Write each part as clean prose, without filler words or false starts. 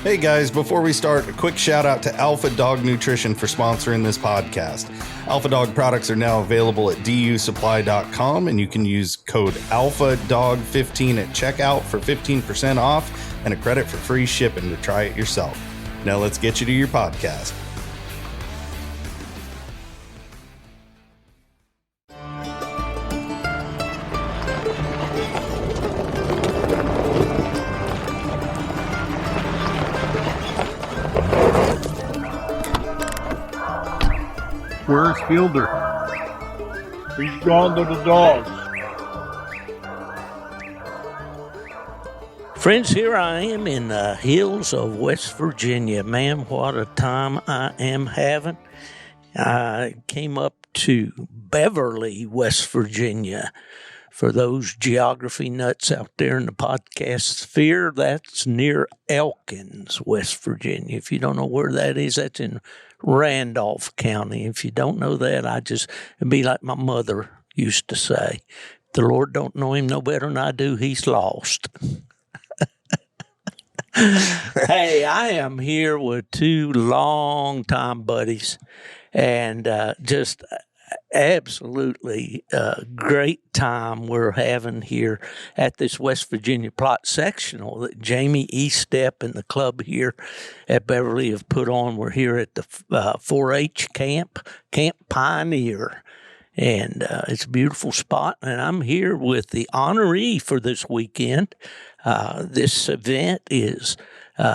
Hey guys, before we start, a quick shout out to Alpha Dog Nutrition for sponsoring this podcast. Alpha Dog products are now available at dusupply.com, and you can use code ALPHADOG15 at checkout for 15% off and a credit for free shipping to try it yourself. Now let's get you to your podcast. Where's Fielder? He's gone to the dogs. Friends, here I am in the hills of West Virginia. Man, what a time I am having. I came up to Beverly, West Virginia. For those geography nuts out there in the podcast sphere, that's near Elkins, West Virginia. If you don't know where that is, that's in Randolph County. If you don't know that, it'd be like my mother used to say, the Lord don't know him no better than I do, he's lost. Hey, I am here with two long-time buddies, and just absolutely great time we're having here at this West Virginia Plott Sectional that Jamie Estep and the club here at Beverly have put on. We're here at the 4-H Camp Pioneer, and it's a beautiful spot, and I'm here with the honoree for this weekend. This event is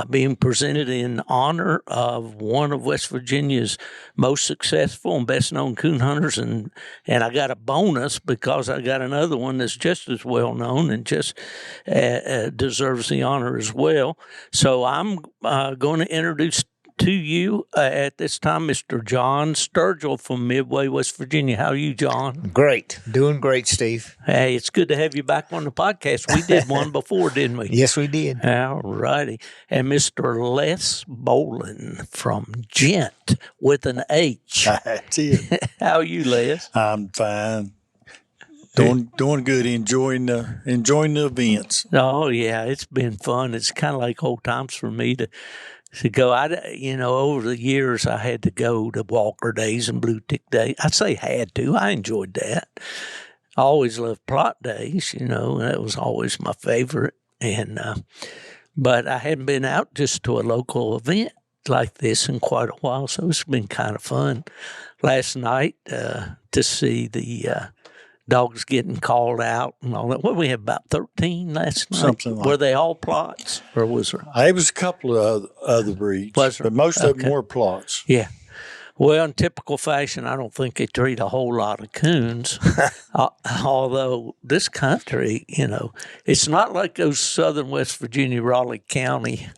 being presented in honor of one of West Virginia's most successful and best-known coon hunters, and I got a bonus because I got another one that's just as well-known and just deserves the honor as well. So I'm going to introduce to you at this time Mr. John Sturgill from Midway, West Virginia. How are you, John? Great. Doing great, Steve. Hey, it's good to have you back on the podcast. We did one before, didn't we? Yes, we did. All righty. And Mr. Les Bolen from Gent with an H. That's it. How are you, Les? I'm fine. Doing good. Enjoying the events. Oh, yeah. It's been fun. It's kind of like old times for me to go. Over the years, I had to go to Walker Days and Blue Tick Days. I'd say had to. I enjoyed that. I always loved Plott Days, that was always my favorite. And but I hadn't been out just to a local event like this in quite a while, so it's been kind of fun. Last night to see the dogs getting called out and all that. What, we have about 13 last night? Something like Were they all Plotts, or was there? It was a couple of other breeds, but most of them were Plotts. Yeah. Well, in typical fashion, I don't think they treat a whole lot of coons, although this country, it's not like those southern West Virginia, Raleigh County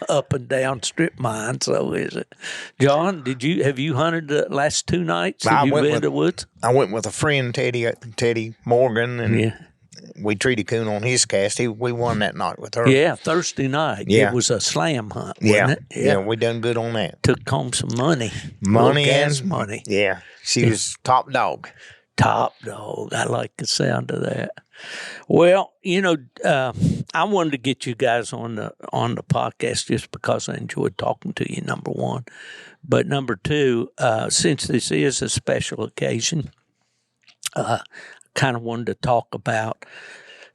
up and down strip mines, so is it? John, have you hunted the last 2 nights? Have you been to the woods? I went with a friend, Teddy Morgan, and we treated coon on his cast. We won that night with her. Yeah, Thursday night. Yeah. It was a slam hunt, wasn't it? Yeah, we done good on that. Took home some money. Gas money. Yeah, she was top dog. Top dog. I like the sound of that. Well, I wanted to get you guys on the podcast just because I enjoyed talking to you, number one. But number two, since this is a special occasion, kind of wanted to talk about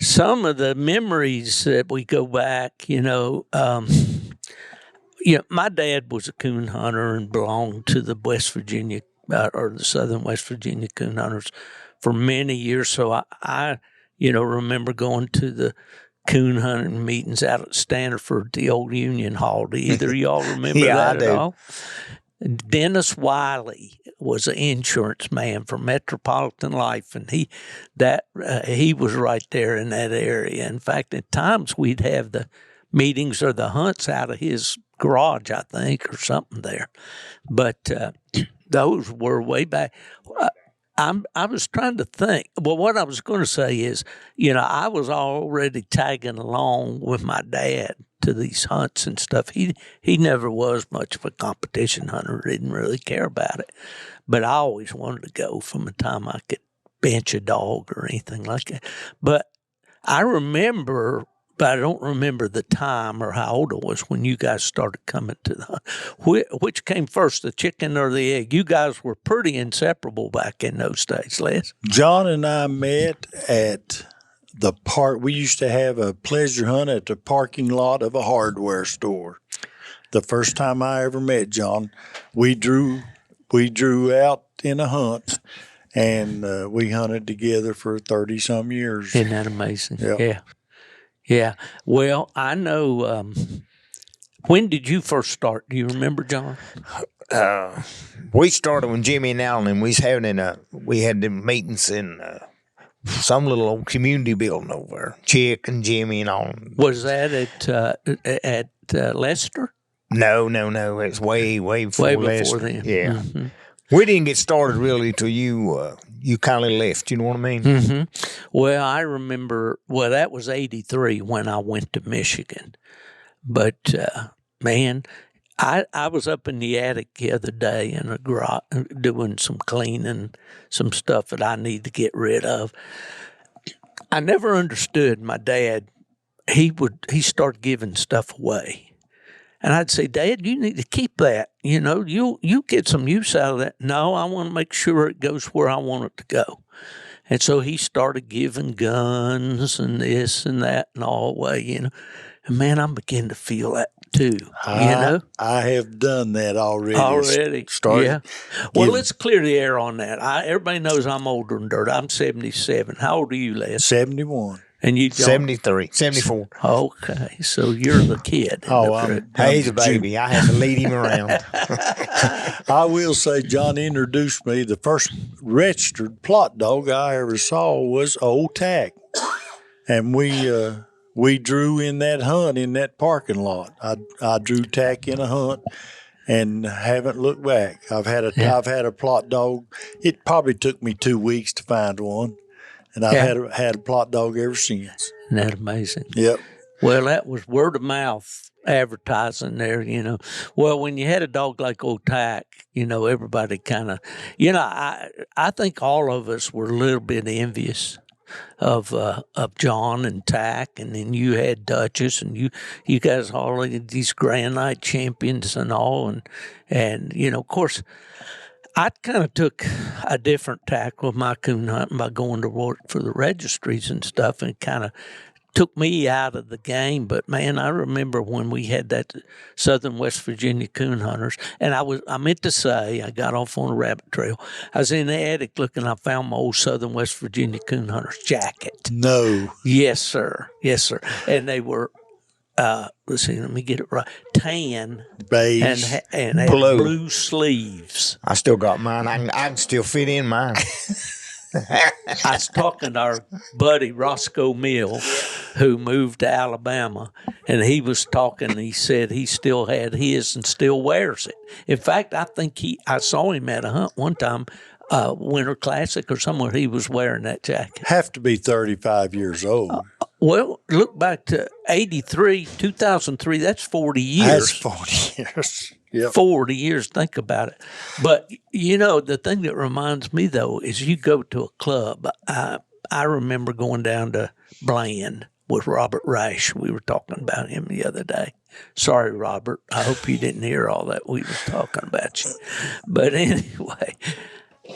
some of the memories that we go back, my dad was a coon hunter and belonged to the West Virginia or the Southern West Virginia coon hunters for many years. So I remember going to the coon hunting meetings out at Standerford, the old Union Hall. Do either of y'all remember that at all? Dennis Wiley was an insurance man for Metropolitan Life, and he was right there in that area. In fact, at times we'd have the meetings or the hunts out of his garage, I think, or something there. But those were way back. I was trying to think. Well, what I was going to say is, I was already tagging along with my dad to these hunts and stuff. He never was much of a competition hunter, didn't really care about it. But I always wanted to go from the time I could bench a dog or anything like that. But I remember but I don't remember the time or how old I was when you guys started coming to the hunt. Which came first, the chicken or the egg? You guys were pretty inseparable back in those days, Les. John and I met at the park. We used to have a pleasure hunt at the parking lot of a hardware store. The first time I ever met John, we drew out in a hunt, and we hunted together for 30-some years. Isn't that amazing? Yeah. Yeah. Well, I know. When did you first start? Do you remember, John? We started when Jimmy and Alan, we had them meetings in some little old community building over there. Chick and Jimmy and all. Was that at Lester? No. It's way before Way Lester. before then. Yeah. Mm-hmm. We didn't get started really till you kind of left. You know what I mean? Mm-hmm. Well, I remember. Well, that was '83 when I went to Michigan. But man, I was up in the attic the other day in a garage doing some cleaning, some stuff that I need to get rid of. I never understood my dad. He started giving stuff away. And I'd say, Dad, you need to keep that. You know, you get some use out of that. No, I want to make sure it goes where I want it to go. And so he started giving guns and this and that and all away, you know. And man, I'm beginning to feel that too, you know. I have done that already. Yeah. Well, let's clear the air on that. Everybody knows I'm older than dirt. I'm 77. How old are you, Les? 71. And you, John? 73, 74. Okay, so you're the kid. He's a baby. I had to lead him around. I will say John introduced me. The first registered Plott dog I ever saw was Old Tack. And we drew in that hunt in that parking lot. I drew Tack in a hunt and haven't looked back. I've had a Plott dog. It probably took me 2 weeks to find one. And I've had a Plott dog ever since. Isn't that amazing? Yep. Well, that was word of mouth advertising there, you know. Well, when you had a dog like Old Tack, you know, everybody kind of, you know, I think all of us were a little bit envious of John and Tack, and then you had Duchess, and you guys all had these Grand Night champions and all, and you know, of course, I kind of took a different tack with my coon hunting by going to work for the registries and stuff, and kind of took me out of the game. But man, I remember when we had that Southern West Virginia coon hunters, and I meant to say, I got off on a rabbit trail. I was in the attic looking, I found my old Southern West Virginia coon hunter's jacket. No. Yes, sir. And they were, let's see, let me get it right. Tan, beige, and had blue sleeves. I still got mine. I can still fit in mine. I was talking to our buddy Roscoe Mill, who moved to Alabama, and he was talking. He said he still had his and still wears it. In fact, I think I saw him at a hunt one time, Winter Classic or somewhere. He was wearing that jacket. Have to be 35 years old. Well, look back to 83, 2003. That's 40 years. That's 40 years. Yep. 40 years, think about it. But, you know, the thing that reminds me, though, is you go to a club. I remember going down to Bland with Robert Rash. We were talking about him the other day. Sorry, Robert. I hope you didn't hear all that we were talking about you. But anyway,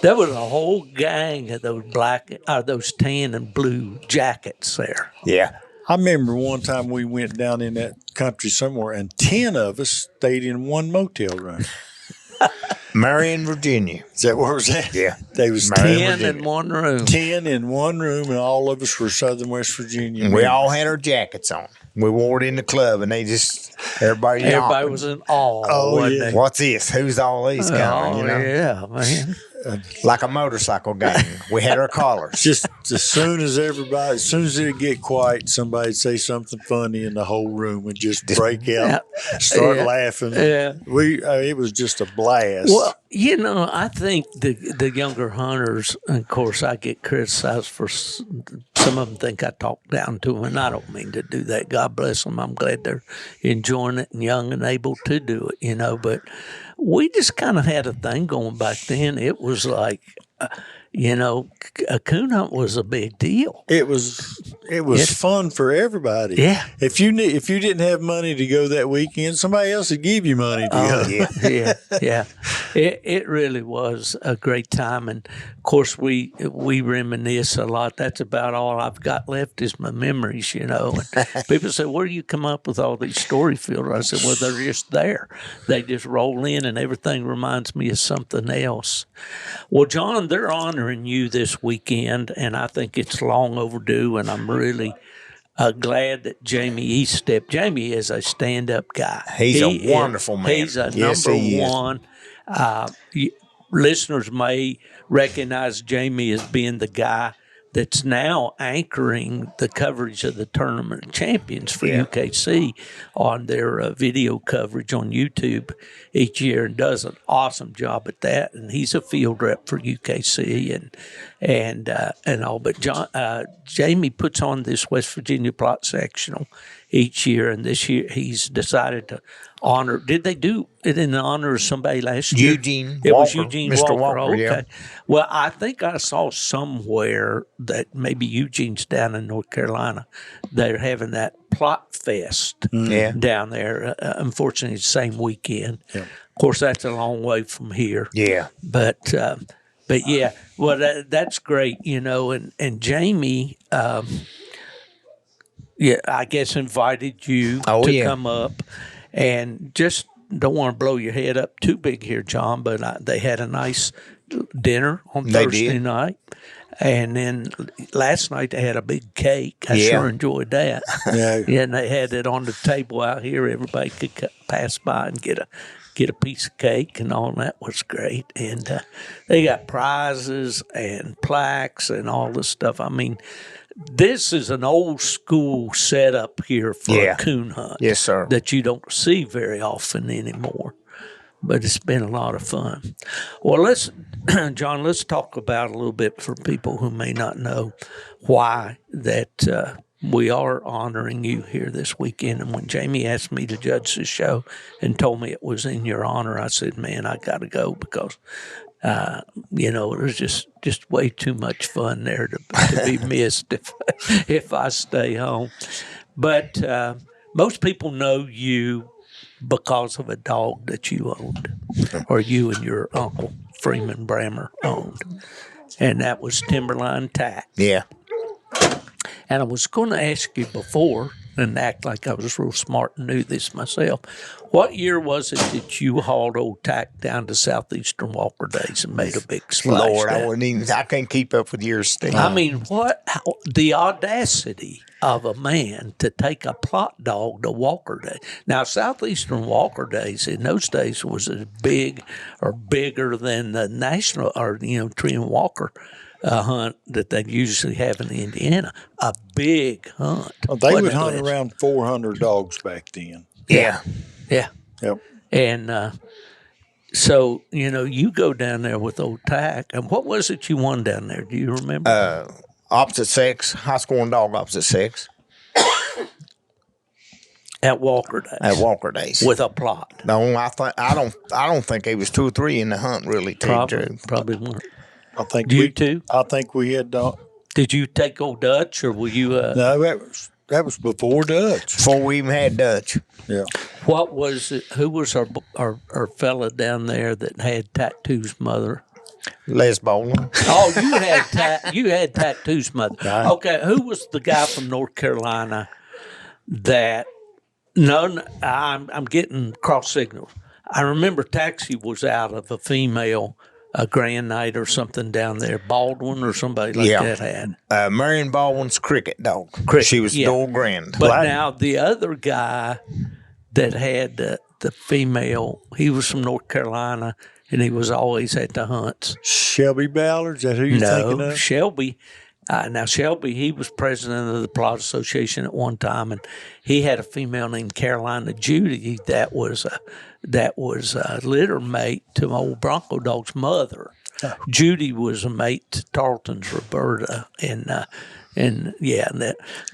there was a whole gang of those tan and blue jackets there. Yeah. I remember one time we went down in that country somewhere, and 10 of us stayed in one motel room. Marion, Virginia. Is that where it was at? Yeah. They was 10 in one room. 10 in one room, and all of us were Southern West Virginia. And we all had our jackets on. We wore it in the club, and everybody was in awe. Oh, yeah. What's this? Who's all these coming? You know? Yeah, man. Like a motorcycle gang. We had our collars. Just as soon as it get quiet, somebody'd say something funny, and the whole room would just break out, start laughing. Yeah. It was just a blast. Well, you know, I think the younger hunters, and of course, I get criticized for some of them think I talk down to them, and I don't mean to do that. God bless them. I'm glad they're enjoying it and young and able to do it, you know, but we just kind of had a thing going back then. It was like, a coon hunt was a big deal. It was fun for everybody. Yeah. If you didn't have money to go that weekend, somebody else would give you money to go. Yeah. It really was a great time, and of course we reminisce a lot. That's about all I've got left is my memories, And people say, "Where do you come up with all these story fillers?" I said, "Well, they're just there. They just roll in, and everything reminds me of something else." Well, John, they're honoring you this weekend, and I think it's long overdue, and I'm really glad that Jamie Estep. Jamie is a stand-up guy. He's a wonderful man. He's a number one. Listeners may recognize Jamie as being the guy that's now anchoring the coverage of the Tournament of Champions for UKC on their video coverage on YouTube each year, and does an awesome job at that. And he's a field rep for UKC and all. But Jamie puts on this West Virginia Plott sectional each year, and this year he's decided to honor. Did they do it in honor of somebody last year? It was Eugene Mr. Walker. Walker, okay. yeah. Well, I think I saw somewhere that maybe Eugene's down in North Carolina. They're having that Plott Fest down there. Unfortunately, it's the same weekend. Yeah. Of course, that's a long way from here. Yeah. But yeah, well, that's great, and Jamie, I guess invited you to come up, and just don't want to blow your head up too big here, John, but they had a nice dinner on Thursday night. And then last night they had a big cake. I sure enjoyed that. Yeah, and they had it on the table out here. Everybody could pass by and get a piece of cake, and all that was great. And they got prizes and plaques and all this stuff. I mean, this is an old school setup here for a coon hunt. Yes, sir. That you don't see very often anymore. But it's been a lot of fun. Well, John, let's talk about a little bit for people who may not know why that we are honoring you here this weekend. And when Jamie asked me to judge the show and told me it was in your honor, I said, man, I got to go because, it was just way too much fun there to be missed if I stay home. But most people know you because of a dog that you owned, or you and your uncle Freeman Brammer owned, and that was Timberline Tack. Yeah. And I was going to ask you before, and act like I was real smart and knew this myself, what year was it that you hauled old Tack down to Southeastern Walker Days and made a big splash? Lord, I can't keep up with your stuff. I mean, the audacity of a man to take a Plott dog to Walker Day. Now, Southeastern Walker Days in those days was as big or bigger than the national or, Tree and Walker hunt that they usually have in Indiana. A big hunt. Well, they would hunt around 400 dogs back then. Yeah. Yep. And so, you go down there with old Tack. And what was it you won down there? Do you remember? Opposite sex, high scoring dog, opposite sex. At Walker Days. With a Plott. No, I don't think he was 2 or 3 in the hunt really. Probably weren't. I think you too. I think we had. Did you take old Dutch, or were you? No, that was before Dutch. Before we even had Dutch. Yeah. What was it? Who was our fella down there that had Tattoo's mother? Les Bolen. Oh, you had Tattoo's mother. Right. Okay, who was the guy from North Carolina that? No, I'm getting cross signals. I remember Taxi was out of a female. A Grand Night or something down there, Baldwin or somebody like that had. Marion Baldwin's cricket dog. She was Dole Grand. But now the other guy that had the female, he was from North Carolina, and he was always at the hunts. Shelby Ballard, is that who you're thinking of? Shelby. Now, Shelby, he was president of the Plott Association at one time, and he had a female named Carolina Judy that was a litter mate to my old Bronco dog's mother. Oh. Judy was a mate to Tarleton's Roberta,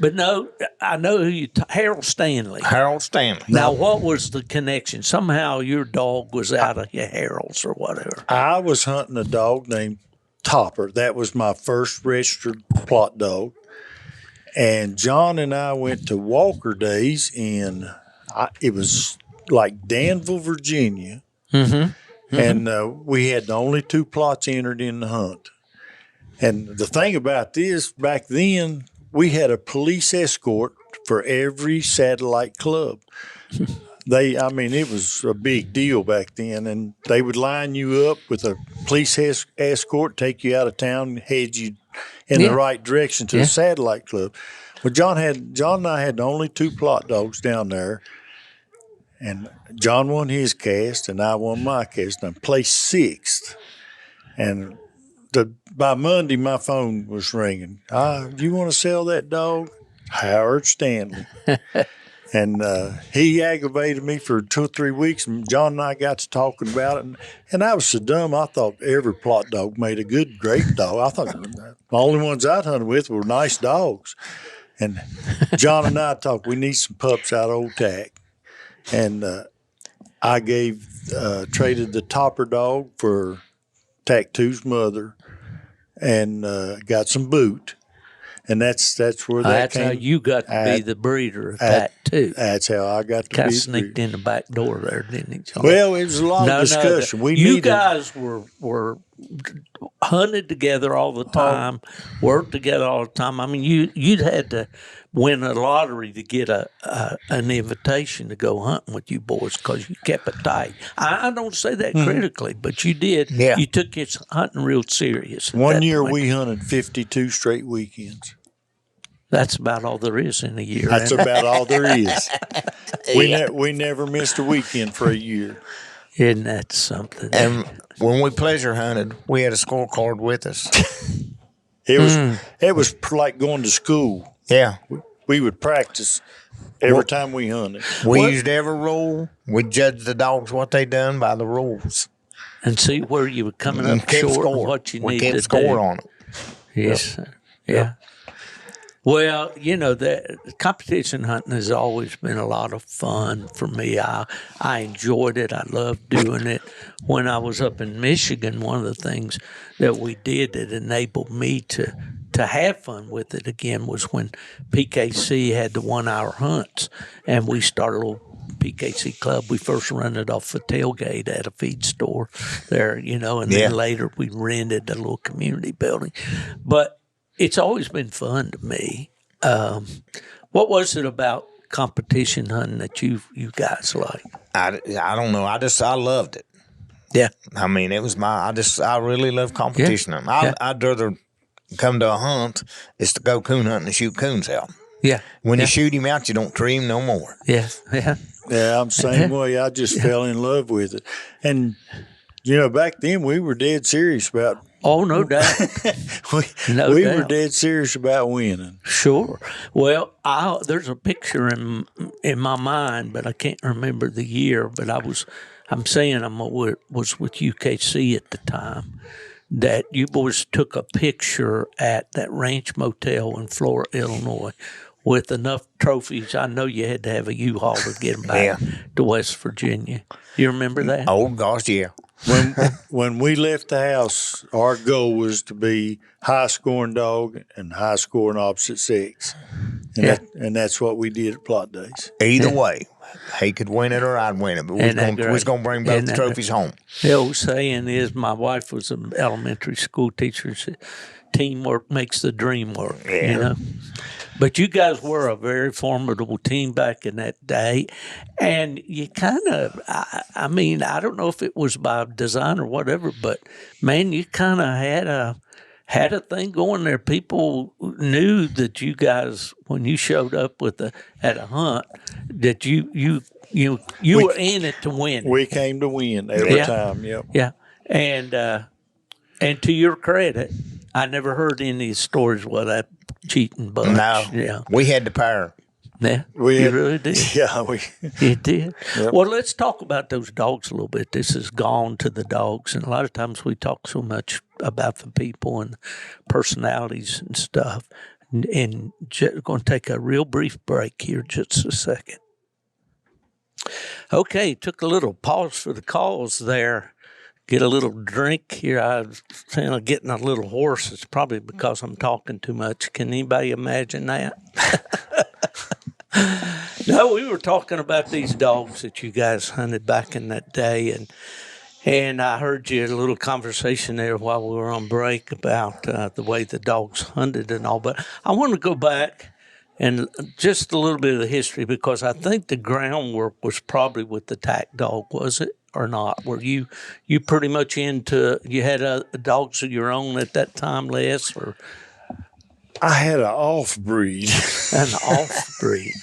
But no, I know who you. Harold Stanley. Harold Stanley. Now, what was the connection? Somehow your dog was out of your Harold's or whatever. I was hunting a dog named Topper. That was my first registered Plott dog. And John and I went to Walker Days it was like Danville, Virginia. Mm-hmm. And we had the only 2 Plotts entered in the hunt. And the thing about this, back then, we had a police escort for every satellite club. It was a big deal back then, and they would line you up with a police escort, take you out of town, head you in the right direction to the satellite club. Well, John and I had the only 2 Plott dogs down there, and John won his cast, and I won my cast, and I placed 6th. And by Monday, my phone was ringing. You want to sell that dog? Howard Stanley. And he aggravated me for 2 or 3 weeks, and John and I got to talking about it. And I was so dumb, I thought every Plott dog made a great dog. I thought the only ones I'd hunted with were nice dogs. And John and I talked, we need some pups out of Old Tack. And I traded the Topper dog for Tack 2's mother and got some boot. And that's where that came. That's how you got to be the breeder of Tack 2. That's how I got to be. Kind of sneaked in the back door there, didn't he, John? Well, it was a lot of discussion. You guys were hunted together all the time, worked together all the time. I mean, you'd had to win a lottery to get an invitation to go hunting with you boys because you kept it tight. I don't say that critically, but you did. Yeah. You took your hunting real serious. One year we hunted 52 straight weekends. That's about all there is in a year. That's about all there is. We never missed a weekend for a year. Isn't that something? And when we pleasure hunted, we had a scorecard with us. It was like going to school. Yeah. We would practice every time we hunted. We used every rule. We judged the dogs what they done by the rules. And see where you were coming up short and what you needed to do. We kept score on it. Yes. Yep. Yeah. Well, that competition hunting has always been a lot of fun for me. I enjoyed it. I loved doing it. When I was up in Michigan, one of the things that we did that enabled me to have fun with it again was when PKC had the 1-hour hunts, and we started a little PKC club. We first rented off a tailgate at a feed store there, and then later we rented a little community building. But it's always been fun to me. What was it about competition hunting that you guys like? I don't know. I loved it. Yeah. I mean, it was I really love competition hunting. I'd rather come to a hunt is to go coon hunting and shoot coons out. Yeah. When you shoot him out, you don't tree him no more. Yeah. Yeah. Yeah, I'm the same way. I just fell in love with it. And, back then we were dead serious about Oh, no doubt. we were dead serious about winning. Sure. Well, there's a picture in my mind, but I can't remember the year. But I'm saying I was with UKC at the time. That you boys took a picture at that Ranch Motel in Flora, Illinois, with enough trophies. I know you had to have a U-Haul to get them back to West Virginia. You remember that? Oh gosh, yeah. When we left the house, our goal was to be high-scoring dog and high-scoring opposite sex. And that's what we did at Plott Days. Either way, he could win it or I'd win it. But we was going to bring both the trophies home. The old saying is, my wife was an elementary school teacher. Said, teamwork makes the dream work, But you guys were a very formidable team back in that day. And you kind of, I don't know if it was by design or whatever, but, man, you kind of had a thing going there. People knew that you guys, when you showed up at a hunt, that you were in it to win. We came to win every time, yep. Yeah. And to your credit, I never heard any stories with that cheating bunch. No, we had the power. Yeah, you really did. Yeah, you did. Yep. Well, let's talk about those dogs a little bit. This has gone to the dogs, and a lot of times we talk so much about the people and personalities and stuff. And we're going to take a real brief break here, just a second. Okay, took a little pause for the calls there. get a little drink here. I was kind of getting a little hoarse. It's probably because I'm talking too much. Can anybody imagine that? No, we were talking about these dogs that you guys hunted back in that day, and I heard you a little conversation there while we were on break about the way the dogs hunted and all. But I want to go back and just a little bit of the history, because I think the groundwork was probably with the tack dog, was it or not? Were you pretty much into, you had dogs of your own at that time, Les, or I had an off breed. an off breed?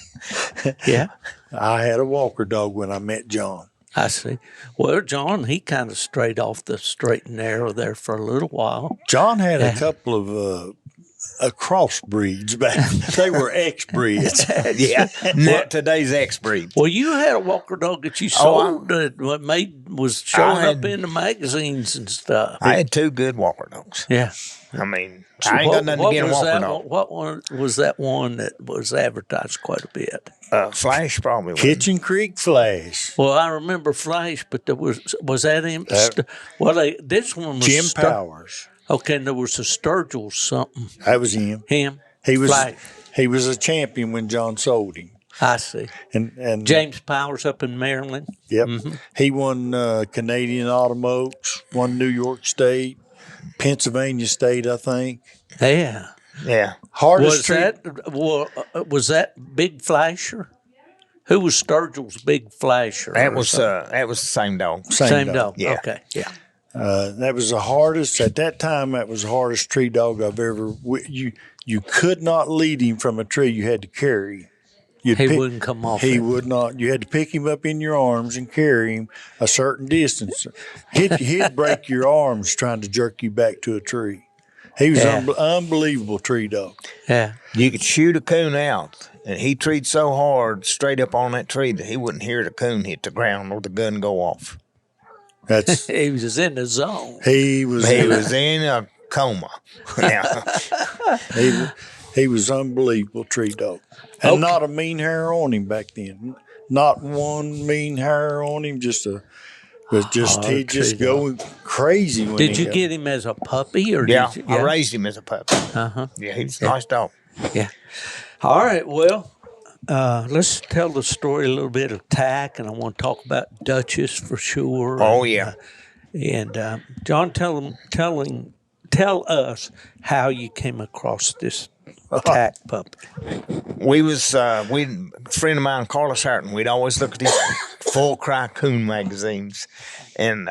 Yeah, I had a Walker dog when I met John. I see. Well, John, he kind of strayed off the straight and narrow there for a little while. John had a couple of crossbreeds back. They were X breeds. Yeah, not today's X breed. Well, you had a Walker dog that you sold that was showing up in the magazines and stuff. I had 2 good Walker dogs. Yeah. I mean, I ain't got nothing against Walker dog. What one was that one that was advertised quite a bit? Flash probably was. Kitchen Creek Flash. Well, I remember Flash, but there was that him? This one was Jim Powers. Okay, and there was a Sturgill something. That was him. Him. He was Flash. He was a champion when John sold him. I see. And James Powers up in Maryland. Yep. He won Canadian Autumn Oaks, won New York State, Pennsylvania State, I think. Yeah. Yeah. Hardest Was that Big Flasher? Who was Sturgill's Big Flasher? That was the same dog. Same dog. Yeah. Okay. Yeah. That was the hardest at that time. That was the hardest tree dog I've ever. You could not lead him from a tree. You had to carry him. He wouldn't come off. He would not. You had to pick him up in your arms and carry him a certain distance. He'd break your arms trying to jerk you back to a tree. He was unbelievable tree dog. Yeah. You could shoot a coon out, and he treed so hard straight up on that tree that he wouldn't hear the coon hit the ground or the gun go off. That's He was in the zone. he was in a coma. Now, he was unbelievable tree dog, and not a mean hair on him back then. Not one mean hair on him. He'd just go crazy. When Did you get him as a puppy or? yeah, Did you, I raised him as a puppy. Yeah, he was a nice dog. Yeah. All right. Well, let's tell the story a little bit of tack, and I want to talk about Duchess for sure. Oh yeah. And John, tell us how you came across this tack puppy. We a friend of mine, Carlos Harton, we'd always look at these full cry coon magazines, and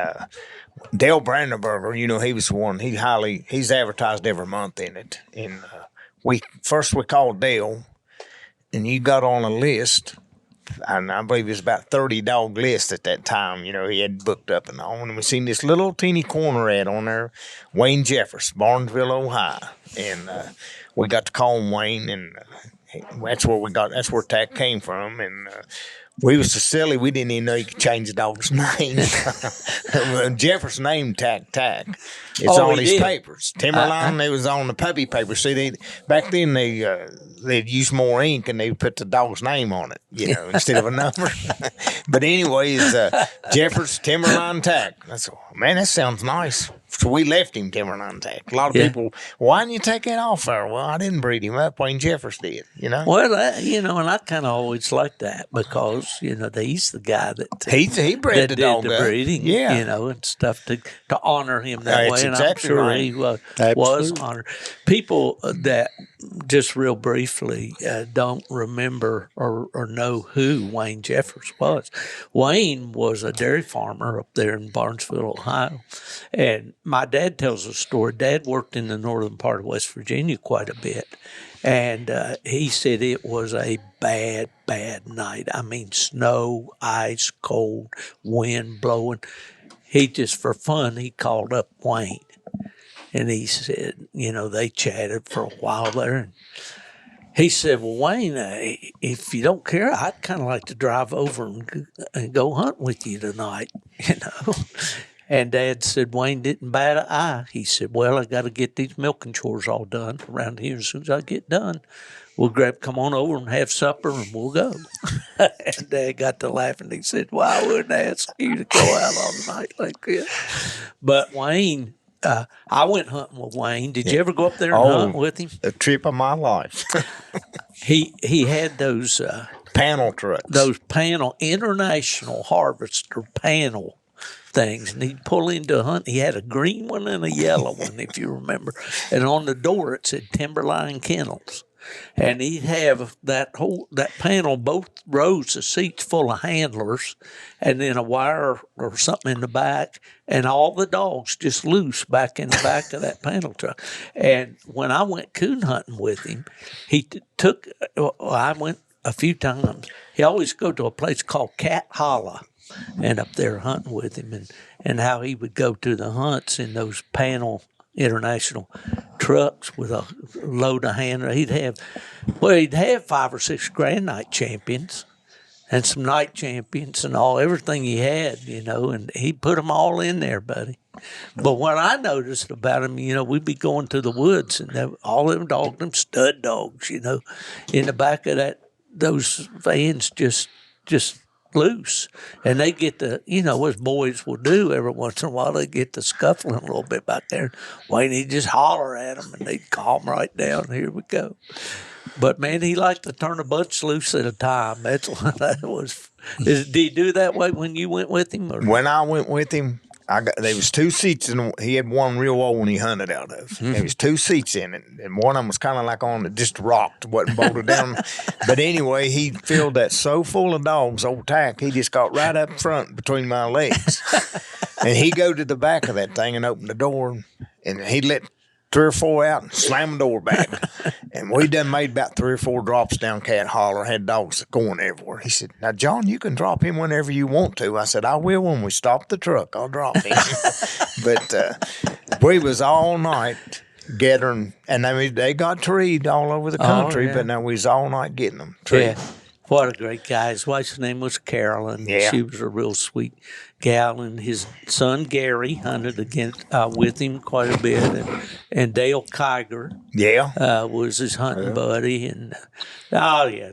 Dale Brandenburger, he was the one. He's advertised every month in it. And we called Dale, and you got on a list, and I believe it was about 30 dog list at that time. He had booked up and all, and we seen this little teeny corner ad on there, Wayne Jeffers, Barnesville, Ohio, and we got to call him Wayne, and that's where Tack came from, and we was so silly we didn't even know you could change the dog's name. Jeffers' name Tack. It's on his papers. Timberline, they was on the puppy paper. See, back then they'd use more ink and they'd put the dog's name on it, instead of a number. But anyways, Jeffers, Timberline Tack. Man, that sounds nice. So we left him Timberline Tack. A lot of people, why didn't you take that off there? Well, I didn't breed him up. Wayne Jeffers did, Well, and I kind of always liked that because, he's the guy that he bred the dog did the breeding, and stuff to honor him that way. And exactly I'm sure right. he was honored. People that just real briefly don't remember or know who Wayne Jeffers was. Wayne was a dairy farmer up there in Barnesville, Ohio. And my dad tells a story. Dad worked in the northern part of West Virginia quite a bit. And he said it was a bad, bad night. I mean, snow, ice, cold, wind blowing. He just, for fun, he called up Wayne. And he said, they chatted for a while there. And he said, well, Wayne, if you don't care, I'd kind of like to drive over and go hunt with you tonight, And Dad said, Wayne didn't bat an eye. He said, well, I got to get these milking chores all done around here. As soon as I get done, come on over and have supper and we'll go. And Dad got to laughing. He said, well, I wouldn't ask you to go out all night like this. But Wayne, I went hunting with Wayne. Did you ever go up there and hunt with him? The trip of my life. He had those Panel trucks. those panel international harvester panel things, and he'd pull into a hunt. He had a green one and a yellow one, if you remember, and on the door it said Timberline Kennels. And he'd have that panel, both rows of seats full of handlers, and then a wire or something in the back, and all the dogs just loose back in the back of that panel truck. And when I went coon hunting with him, I went a few times. He always go to a place called Cat Hollow, and up there hunting with him, and how he would go to the hunts in those panel international trucks with a load of handlers. He'd have 5 or 6 Grand Night champions and some night champions and everything he had, and he put them all in there, buddy. But what I noticed about him, we'd be going to the woods and all them dogs, them stud dogs, in the back of those vans just loose, and they get as boys will do every once in a while, they get to scuffling a little bit back there. Wayne, he'd just holler at them and they'd calm right down. Here we go. But man, he liked to turn a bunch loose at a time. That's what that was. Did he do that way when you went with him? Or? When I went with him, there was 2 seats, and he had one real old one he hunted out of. Mm-hmm. There was 2 seats in it, and one of them was kind of like on it, just rocked, wasn't bolted down. But anyway, he filled that so full of dogs, old Tack, he just got right up front between my legs. And he'd go to the back of that thing and open the door, and he'd let 3 or 4 out and slam the door back. And we done made about 3 or 4 drops down Cat Holler, had dogs going everywhere. He said, now, John, you can drop him whenever you want to. I said, I will when we stop the truck. I'll drop him. But we was all night gathering, and they got treed all over the country, but now we was all night getting them treed. Yeah. What a great guy. His wife's name was Carolyn. Yeah. She was a real sweet gal. And his son, Gary, hunted with him quite a bit. And Dale Kiger was his hunting buddy. And,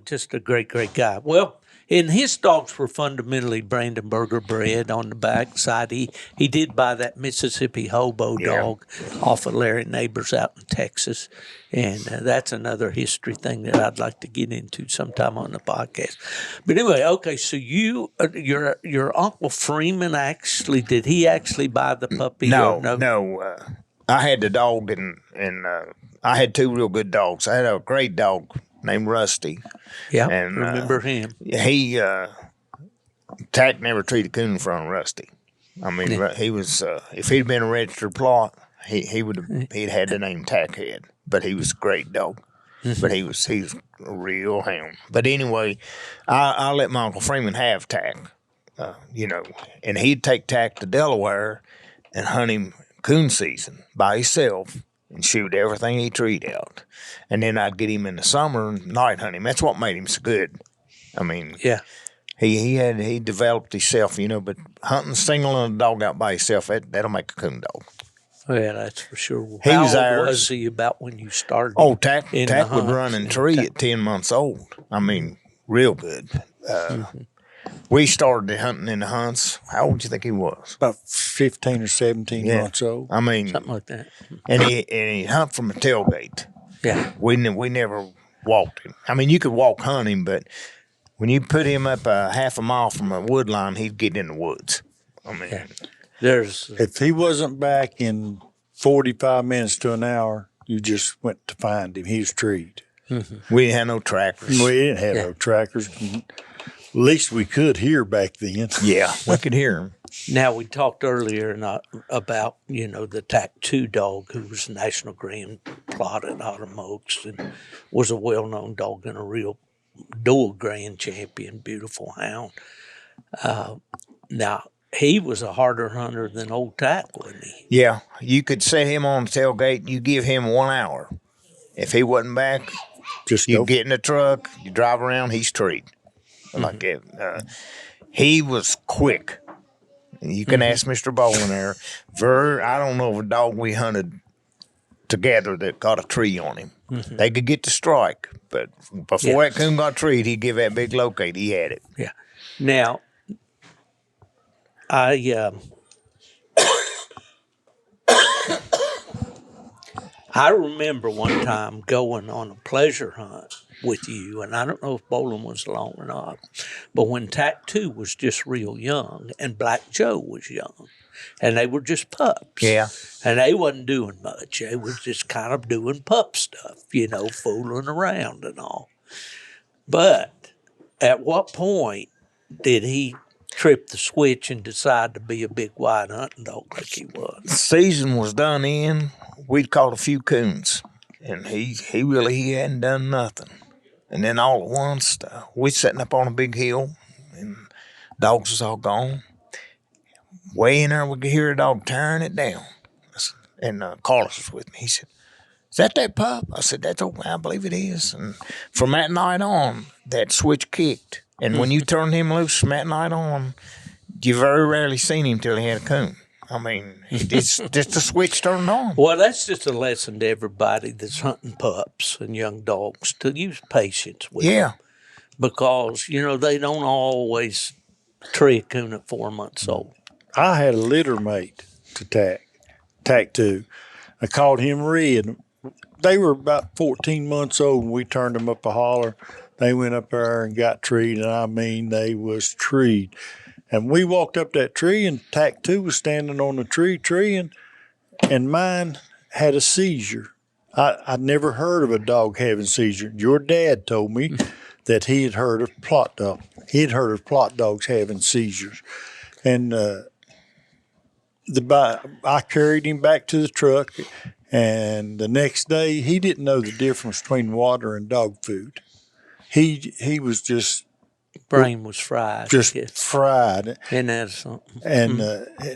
just a great, great guy. Well, and his dogs were fundamentally Brandenburger bred on the back side. He did buy that Mississippi hobo dog off of Larry Neighbors out in Texas. And that's another history thing that I'd like to get into sometime on the podcast. But anyway, okay, so your Uncle Freeman did he actually buy the puppy? No. I had the dog, and I had 2 real good dogs. I had a great dog named Rusty. Yeah, and remember him. He Tack never treated coon in front of Rusty. I mean, he was if he'd been a registered Plott, he'd had the name Tack head. But he was a great dog. Mm-hmm. But he's a real hound. But anyway, I let my Uncle Freeman have Tack, and he'd take Tack to Delaware and hunt him coon season by himself and shoot everything he treed out. And then I'd get him in the summer and night hunt him. That's what made him so good. I mean, he developed himself, but hunting singling a dog out by himself, that'll make a coon dog. Yeah, that's for sure. How old was he about when you started? Oh, Tack would run and tree at 10 months old. I mean, real good. We started hunting in the hunts. How old do you think he was? About 15 or 17 months old. I mean, something like that. And he hunt from a tailgate. Yeah. We never walked him. I mean, you could walk hunt him, but when you put him up a half a mile from a wood line, he'd get in the woods. I mean, if he wasn't back in 45 minutes to an hour, you just went to find him. He was treed. Mm-hmm. We didn't have no trackers. We didn't have no trackers. At least we could hear back then. Yeah, we could hear him. Now, we talked earlier about, the Tack 2 dog who was National Grand Plott at Ottimoaks and was a well-known dog and a real dual grand champion, beautiful hound. Now, he was a harder hunter than old Tack, wasn't he? Yeah. You could set him on the tailgate. You give him 1 hour. If he wasn't back, you get in the truck, you drive around, he's treed. Like that. He was quick. You can ask Mr. Bolen there. I don't know of a dog we hunted together that got a tree on him. They could get the strike, but before that coon got treed, he'd give that big locate. He had it. Yeah. Now, I remember one time going on a pleasure hunt with you, and I don't know if Bolen was along or not, but when Tack 2 was just real young and Black Joe was young, and they were just pups. Yeah. And they wasn't doing much. They was just kind of doing pup stuff, fooling around and all. But at what point did he trip the switch and decide to be a big wide hunting dog like he was? Season was done in. We'd caught a few coons, and he hadn't done nothing. And then all at once, we sitting up on a big hill, and dogs was all gone. Way in there, we could hear a dog tearing it down. And Carlos was with me. He said, "Is that pup?" I said, "That's okay. I believe it is." And from that night on, that switch kicked. And when you turned him loose from that night on, you very rarely seen him till he had a coon. I mean, it's just the switch turned on. Well, that's just a lesson to everybody that's hunting pups and young dogs to use patience with them. Because, they don't always tree a coon at 4 months old. I had a litter mate to Tack 2. I called him Red. They were about 14 months old when we turned them up a holler. They went up there and got treed, and I mean, they was treed. And we walked up that tree, and Tack 2 was standing on the tree treeing, and mine had a seizure. I'd never heard of a dog having a seizure. Your dad told me that he had heard of Plott dogs. He had heard of Plott dogs having seizures. And I carried him back to the truck, and the next day he didn't know the difference between water and dog food. He was just brain was fried. Fried. And that's something. And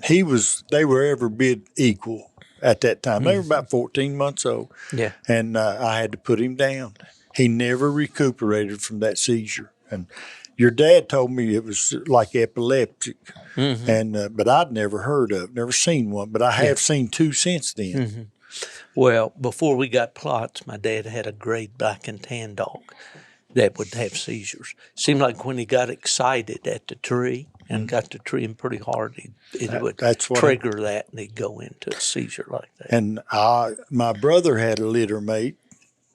they were every bit equal at that time. They were about 14 months old. Yeah. And I had to put him down. He never recuperated from that seizure. And your dad told me it was like epileptic, but I'd never seen one. But I have seen two since then. Well, before we got Plotts, my dad had a great black and tan dog that would have seizures. Seemed like when he got excited at the tree and got to treeing pretty hard, it would trigger that, and he'd go into a seizure like that. And my brother had a litter mate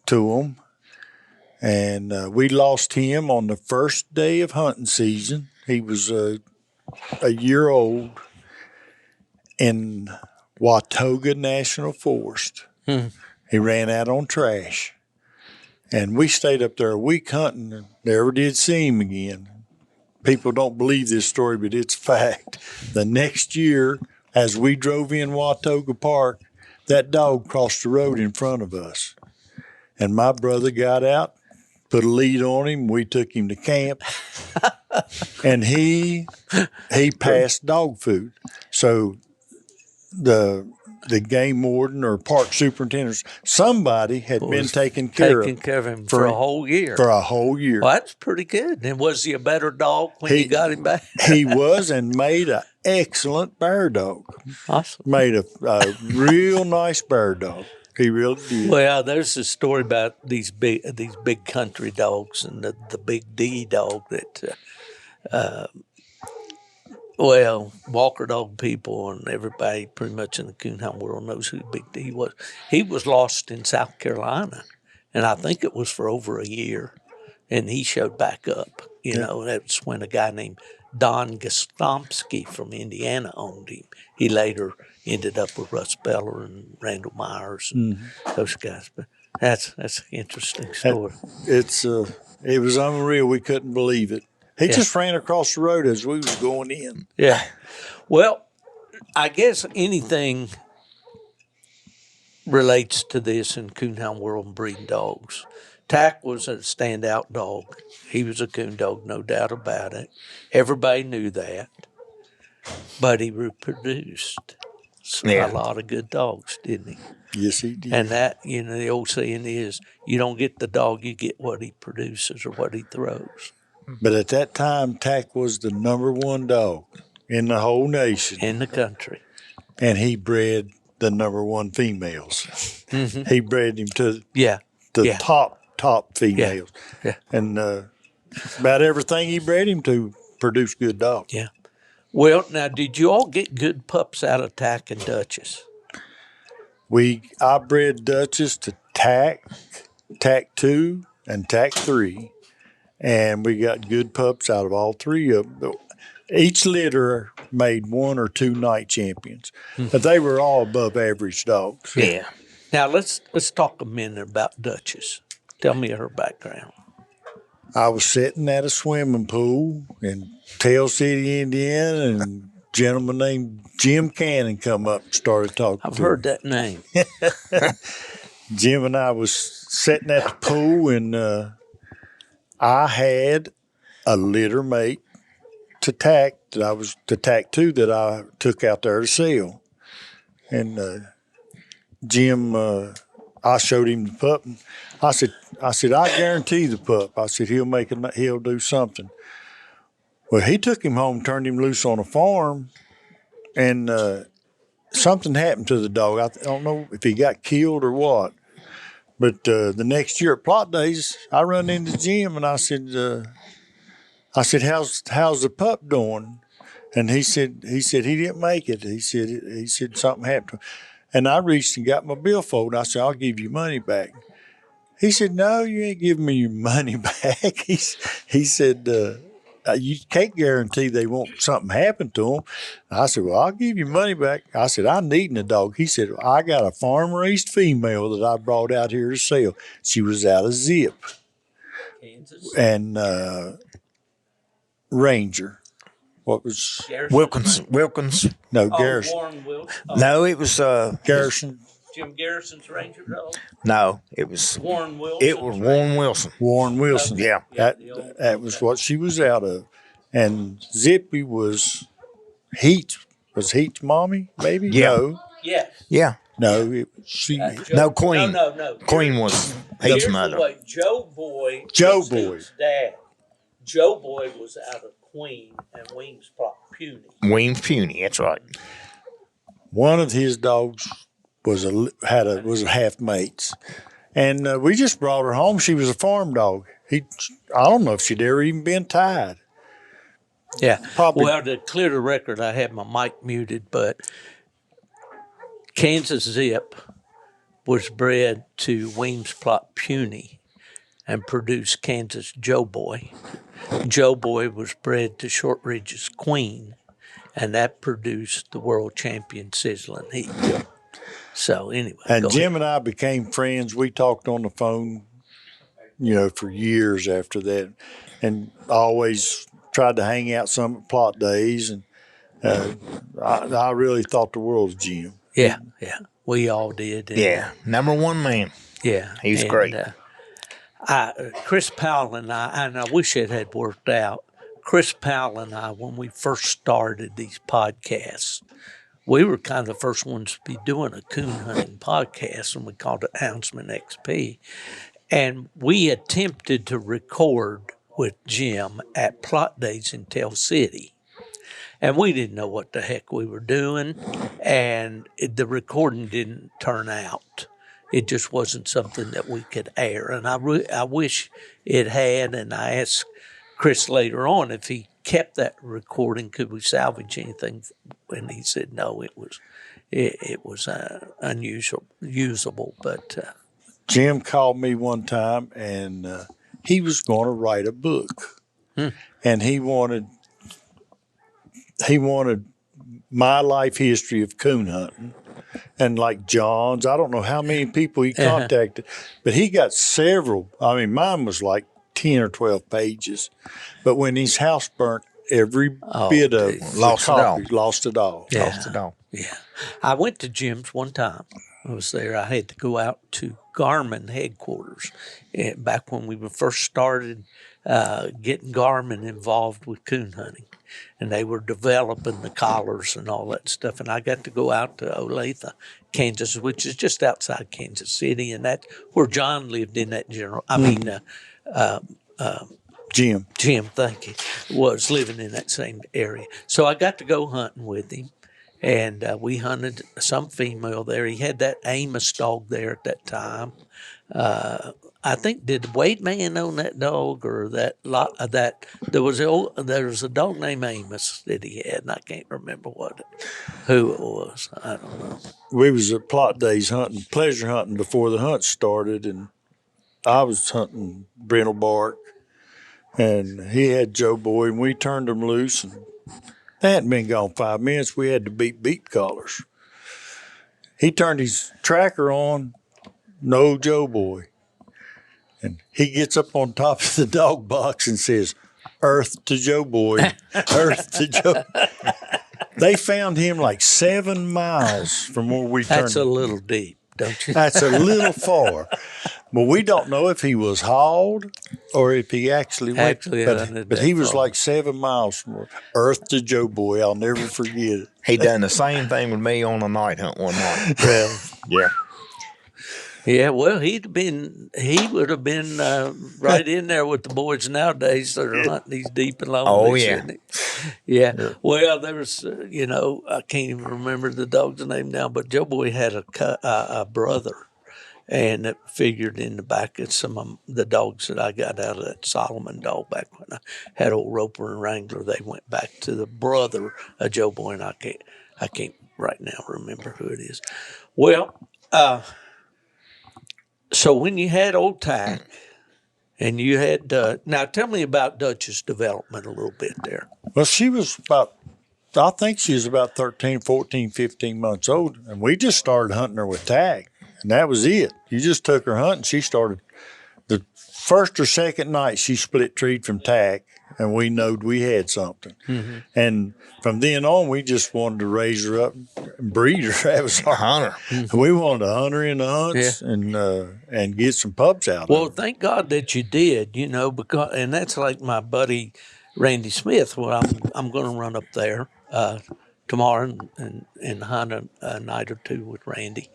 to him. And we lost him on the first day of hunting season. He was a year old in Watauga National Forest. He ran out on trash. And we stayed up there a week hunting and never did see him again. People don't believe this story, but it's fact. The next year, as we drove in Watauga Park, that dog crossed the road in front of us. And my brother got out, put a lead on him. We took him to camp, and he passed dog food. So the game warden or park superintendent, somebody had been taking care of him for a whole year. For a whole year. Well, that's pretty good. And was he a better dog when you got him back? He was, and made an excellent bear dog. Awesome. Made a real nice bear dog. He really did. Well, there's a story about these big country dogs and the big D dog that, Walker dog people and everybody pretty much in the coonhound world knows who Big D was. He was lost in South Carolina, and I think it was for over a year, and he showed back up. That's when a guy named Don Gostomsky from Indiana owned him. He later ended up with Russ Beller and Randall Myers and those guys. But that's an interesting story. It was unreal. We couldn't believe it. He just ran across the road as we was going in. Yeah. Well, I guess anything relates to this in coonhound world and breeding dogs. Tack was a standout dog. He was a coon dog, no doubt about it. Everybody knew that. But he reproduced a lot of good dogs, didn't he? Yes, he did. And that, the old saying is, you don't get the dog, you get what he produces or what he throws. But at that time, Tack was the number one dog in the whole nation. In the country. And he bred the number one females. He bred him to Yeah. the Yeah. top females. Yeah. And about everything he bred him to produced good dogs. Yeah. Well, now, did you all get good pups out of Tack and Duchess? I bred Duchess to Tack 2, and Tack 3, and we got good pups out of all three of them. Each litter made 1 or 2 night champions, but they were all above average dogs. Yeah. Now let's talk a minute about Duchess. Tell me her background. I was sitting at a swimming pool in Tell City, Indiana, and a gentleman named Jim Cannon come up and started talking. I've heard that name. Jim and I was sitting at the pool, and I had a litter mate to Tack Tack 2 that I took out there to sell. And Jim, I showed him the pup. And I said, I guarantee the pup. I said, he'll do something. Well, he took him home, turned him loose on a farm, and something happened to the dog. I don't know if he got killed or what. But the next year at Plott Days, I run into Jim and I said, how's the pup doing? And he said he didn't make it. He said something happened to him. And I reached and got my billfold. And I said, I'll give you money back. He said, no, you ain't giving me your money back. He said, you can't guarantee they won't something happen to them. I said, well, I'll give you money back. I said, I need a dog. He said, I got a farm-raised female that I brought out here to sell. She was out of Zip. Kansas. And Ranger. What was Wilkins. No, Garrison. Warren Wilson. No, it was Garrison. Jim Garrison's Ranger dog. no, it was Warren Wilson. it was Warren Wilson. Warren Wilson. Yeah. That was what she was out of. And Zippy was Heat. Was Heat's mommy, maybe? Yeah. No. Yes. Yeah. No, she. No, Queen. No. Queen was Here's Heat's the mother. way. Joe Boy. Joe was Boy. his dad. Joe Boy was out of Queen and Wings Plott Puny. Weems Puny, that's right. One of his dogs was a half mates, and we just brought her home. She was a farm dog. I don't know if she'd ever even been tied. Yeah. Probably. Well, to clear the record, I had my mic muted, but Kansas Zip was bred to Weems Plott Puny and produced Kansas Joe Boy. Joe Boy was bred to Shortridge's Queen, and that produced the world champion Sizzling Heat. So anyway, And Jim and I became friends. We talked on the phone, for years after that, and always tried to hang out some at Plott Days. And I really thought the world of Jim. Yeah, we all did. And, Yeah, number one man. yeah, He was great. Chris Powell and I wish it had worked out. Chris Powell and I, when we first started these podcasts, we were kind of the first ones to be doing a coon hunting podcast, and we called it Houndsman XP. And we attempted to record with Jim at Plott Days in Tell City. And we didn't know what the heck we were doing, and the recording didn't turn out. It just wasn't something that we could air. And I wish it had, and I asked Chris later on if he kept that recording, could we salvage anything? And he said no, it was unusable. But Jim called me one time, and he was going to write a book, and he wanted my life history of coon hunting, and like John's. I don't know how many people he contacted, but he got several. I mean, mine was like 10 or 12 pages, but when his house burnt, every bit of Lost it all. Yeah. Lost it all. yeah, I went to Jim's one time. I was there. I had to go out to Garmin headquarters back when we first started getting Garmin involved with coon hunting. And they were developing the collars and all that stuff. And I got to go out to Olathe, Kansas, which is just outside Kansas City. And that's where John lived in that Jim, thank you, was living in that same area. So I got to go hunting with him. and we hunted some female there. He had that Amos dog there at that time. I think did Wade Man own that dog or that there was a dog named Amos that he had, and I can't remember who it was. I don't know. We was at Plott days hunting, pleasure hunting before the hunt started, and I was hunting brindlebark, and he had Joe Boy, and we turned him loose, and they hadn't been gone 5 minutes. We had to beat collars. He turned his tracker on, no Joe Boy. And he gets up on top of the dog box and says, "Earth to Joe Boy, Earth to Joe." They found him like 7 miles from where we turned. That's a little deep, don't you? That's a little far. But we don't know if he was hauled or if he actually went. But he was like 7 miles from Earth to Joe Boy. I'll never forget it. He done the same thing with me on a night hunt one night. Really? Yeah. Yeah, well, he would have been right in there with the boys nowadays that are hunting these deep and long. Oh, yeah. Yeah. Well, there was, I can't even remember the dog's name now, but Joe Boy had a brother, and it figured in the back of some of the dogs that I got out of that Solomon dog back when I had old Roper and Wrangler. They went back to the brother of Joe Boy, and I can't right now remember who it is. Well, so when you had old Tack and you had, now tell me about Dutch's development a little bit there. Well, I think she was about 13, 14, 15 months old, and we just started hunting her with Tack, and that was it. You just took her hunting. She started the first or second night she split treed from Tack, and we knowed we had something. Mm-hmm. And from then on, we just wanted to raise her up and breed her. That was our hunter. Mm-hmm. We wanted to hunt her in the hunts and get some pups out of her. Well, thank God that you did, because and that's like my buddy Randy Smith. Well, I'm going to run up there tomorrow and hunt a night or two with Randy.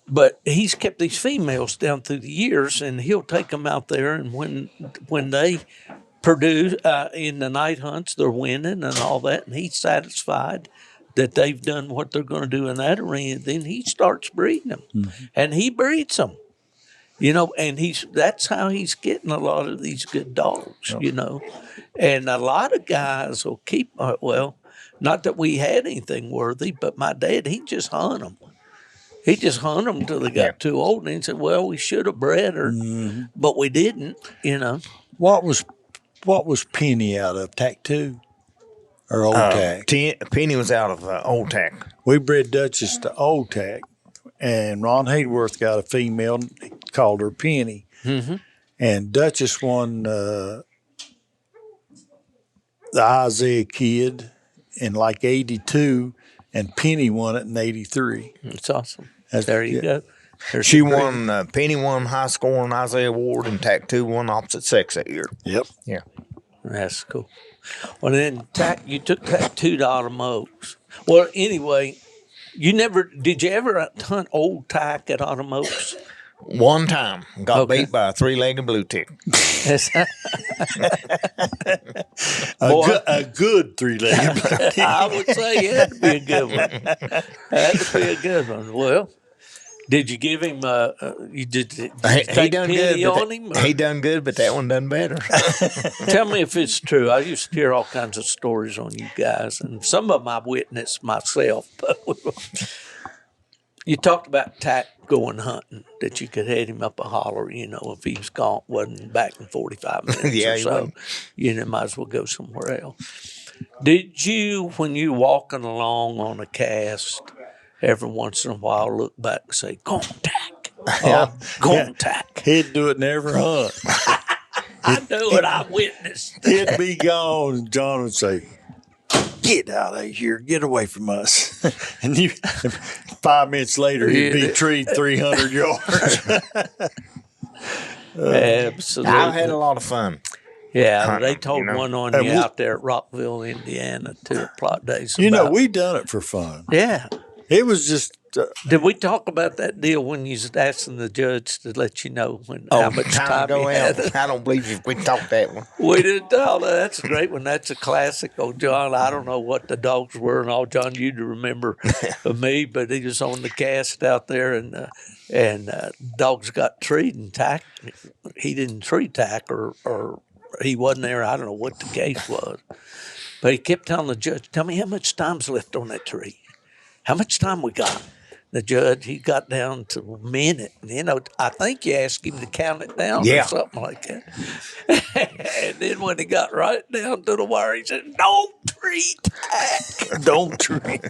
But he's kept these females down through the years, and he'll take them out there, and when they produce in the night hunts, they're winning and all that, and he's satisfied that they've done what they're going to do in that arena. Then he starts breeding them, and he breeds them, and that's how he's getting a lot of these good dogs, and a lot of guys will keep, not that we had anything worthy, but my dad, he just hunt them. He just hunted them until they got too old, and he said, "Well, we should have bred her, but we didn't." What was Penny out of? Tack 2 or Old Tack? Penny was out of Old Tack. We bred Duchess to Old Tack, and Ron Hayworth got a female, called her Penny. Mm-hmm. And Duchess won the Isaiah Kid in like 82, and Penny won it in 83. That's awesome. There you go. She won, Penny won high scoring Isaiah Award, and Tack 2 won opposite sex that year. Yep. Yeah. That's cool. Well, then you took Tack 2 to Autumn Oaks. Well, anyway, did you ever hunt old Tack at Autumn Oaks? One time, got beat by a 3-legged blue tick. a good 3-legged blue tick. I would say it had to be a good one. Had to be a good one. Well, did you give him? He done good. On him? He done good, but that one done better. Tell me if it's true. I used to hear all kinds of stories on you guys, and some of them I witnessed myself. But you talked about Tack going hunting, that you could head him up a holler, if he was gone, wasn't back in 45 minutes or so, might as well go somewhere else. Did you, when you walking along on a cast, every once in a while look back and say, "Go on, Tack"? Go on, Tack. He'd do it in every hunt. I know it. I witnessed. He'd be gone, and John would say, "Get out of here. Get away from us." And 5 minutes later, he'd be treed 300 yards. Absolutely. I've had a lot of fun. Yeah, hunting, they told one on you out there at Rockville, Indiana, too, at Plott Days. We done it for fun. Yeah. It was just Did we talk about that deal when you was asking the judge to let you know how much time go he had? out. I don't believe if we talked that one. We didn't tell. That's a great one. That's a classic. Oh, John, I don't know what the dogs were, and all John, you'd remember me, but he was on the cast out there, and dogs got treed and tack. He didn't tree tack, or he wasn't there. I don't know what the case was, but he kept telling the judge, "Tell me how much time's left on that tree. How much time we got?" The judge, he got down to a minute. And, I think you asked him to count it down or something like that. And then when he got right down to the wire, he said, "Don't treat that." don't treat.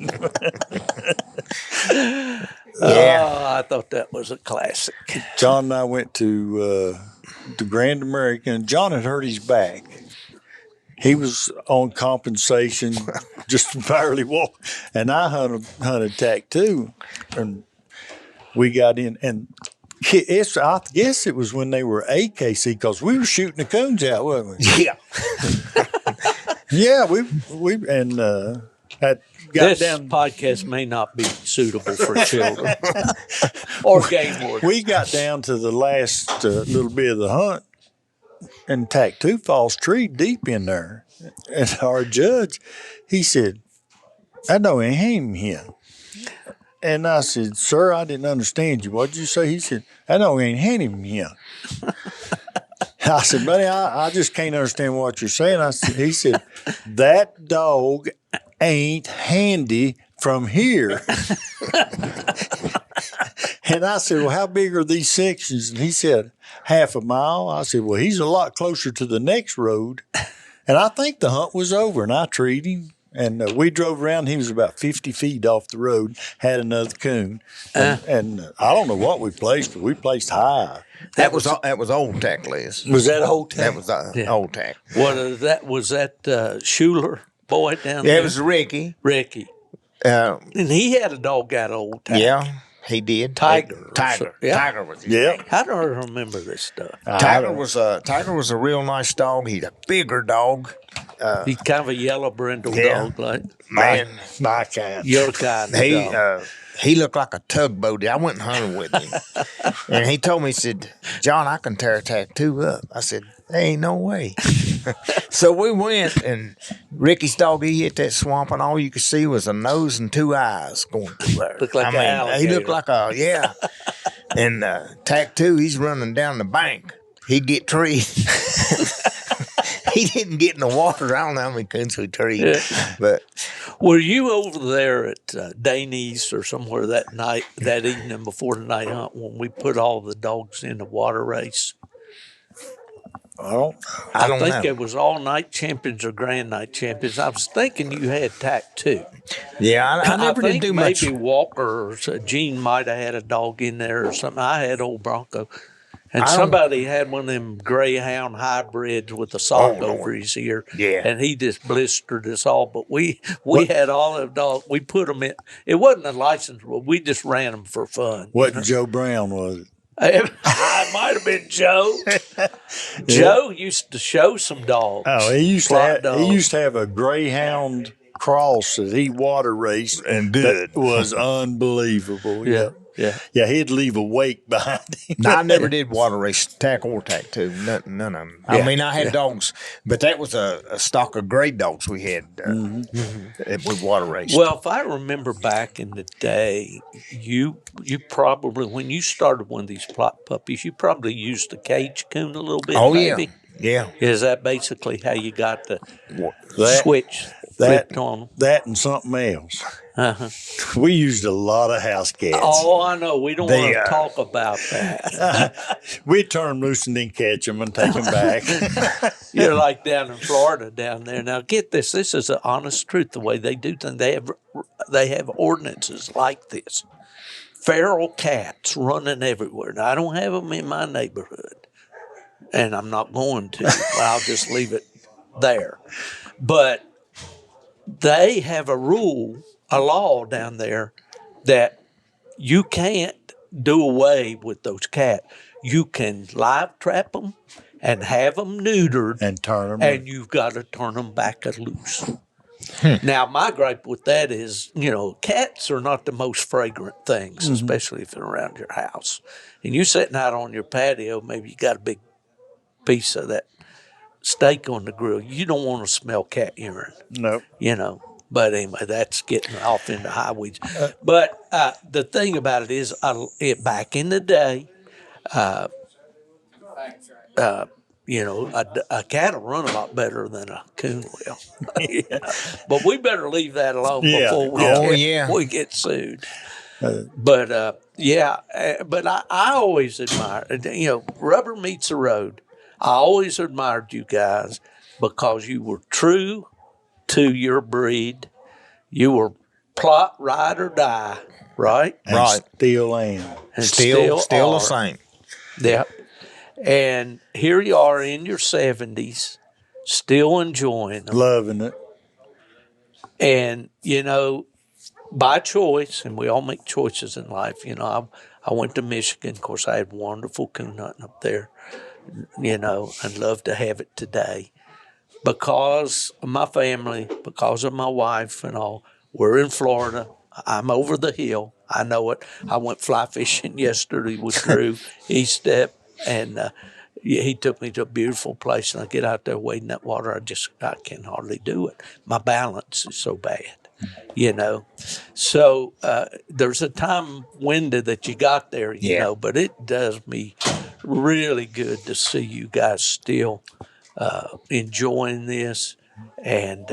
Oh, I thought that was a classic. John and I went to Grand American. John had hurt his back. He was on compensation, just barely walk. And I hunted tack too. And we got in. And I guess it was when they were AKC because we were shooting the coons out, wasn't we? Yeah. Yeah, we and got This down. podcast may not be suitable for children or game wardens. We got down to the last little bit of the hunt, and tack 2 falls tree deep in there. And our judge, he said, "I don't aim here." And I said, "Sir, I didn't understand you. What did you say?" He said, "I don't ain't him here." I said, "Buddy, I just can't understand what you're saying." He said, "That dog ain't handy from here." And I said, "Well, how big are these sections?" And he said, "Half a mile." I said, "Well, he's a lot closer to the next road." And I think the hunt was over, and I treated him. And we drove around. He was about 50 feet off the road, had another coon. And I don't know what we placed, but we placed high. That was old tack, Les. Was that whole time? That was old tack. Was that Schuler boy down there? Yeah, it was Ricky. Ricky. And he had a dog out of old tack. Yeah, he did. Tiger. Yeah. Tiger was his name. How do I remember this stuff? Tiger was a real nice dog. He's a bigger dog. He's kind of a yellow brindle dog, like Man, My kind. your kind of dog. he looked like a tugboat. I went and hunted with him. And he told me, he said, "John, I can tear a tack 2 up." I said, "There ain't no way." So we went, and Ricky's dog, he hit that swamp, and all you could see was a nose and 2 eyes going through there. Looked like an alligator. He looked like yeah. And tack 2, he's running down the bank. He'd get treed. He didn't get in the water. I don't know how many coons we treed. But Were you over there at Danny's or somewhere that evening before the night hunt when we put all the dogs in the water race? I don't think know. it was all night champions or grand night champions. I was thinking you had tack 2. yeah, I never did think do much. maybe Walker or Gene might have had a dog in there or something. I had old Bronco. And somebody had one of them greyhound hybrids with a sock over his ear. Yeah. And he just blistered us all. But we had all of dogs. We put them in. It wasn't a license, but we just ran them for fun. What Joe Brown was it? It might have been Joe. Joe used to show some dogs. Oh, he used Plott to have a greyhound cross that he water raced, And good. that was unbelievable. Yeah. He'd leave a wake behind him. No, I never did water race, tack or tack 2. None of them. I mean, I had dogs, but that was a stock of gray dogs we had with water race. Well, if I remember back in the day, you probably, when you started one of these Plott puppies, you probably used the cage coon a little bit, maybe. Yeah. Is that basically how you got the switch that- flipped on them? That and something else. Uh-huh. We used a lot of house cats. Oh, I know. We don't want to talk about that. We'd turn them loose and then catch them and take them back. You're like down in Florida down there. Now, get this. This is the honest truth, the way they do things. They have ordinances like this. Feral cats running everywhere. Now, I don't have them in my neighborhood, and I'm not going to. I'll just leave it there. But they have a law down there that you can't do away with those cats. You can live trap them and have them neutered, And turn them. and you've got to turn them back loose. Now, my gripe with that is, cats are not the most fragrant things, especially if they're around your house. And you're sitting out on your patio, maybe you got a big piece of that steak on the grill. You don't want to smell cat urine, Nope. But anyway, that's getting off into high weeds. But the thing about it is, back in the day, a cat will run a lot better than a coon will. But we better leave that alone before we get sued. But I always admire, rubber meets the road. I always admired you guys because you were true to your breed. You were Plott, ride or die, right? Right. Still am. And Still the are. same. Yeah. And here you are in your 70s, still enjoying them. Loving it. And, by choice, and we all make choices in life. I went to Michigan. Of course, I had wonderful coon hunting up there, and love to have it today. Because of my family, because of my wife and all, we're in Florida. I'm over the hill. I know it. I went fly fishing yesterday with Drew, Estep, and he took me to a beautiful place, and I get out there wading that water. I can hardly do it. My balance is so bad, So there's a time window that you got there, but it does me really good to see you guys still enjoying this, and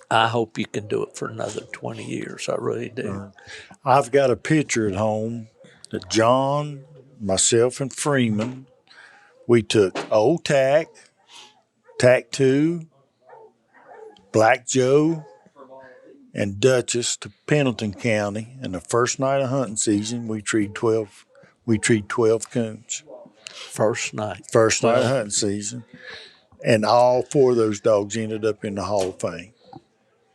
I hope you can do it for another 20 years. I really do. I've got a picture at home that John, myself, and Freeman, we took Old Tack, Tack 2, Black Joe, and Duchess to Pendleton County. And the first night of hunting season, we treed 12 coons. First night Of hunting season. And all 4 of those dogs ended up in the Hall of Fame.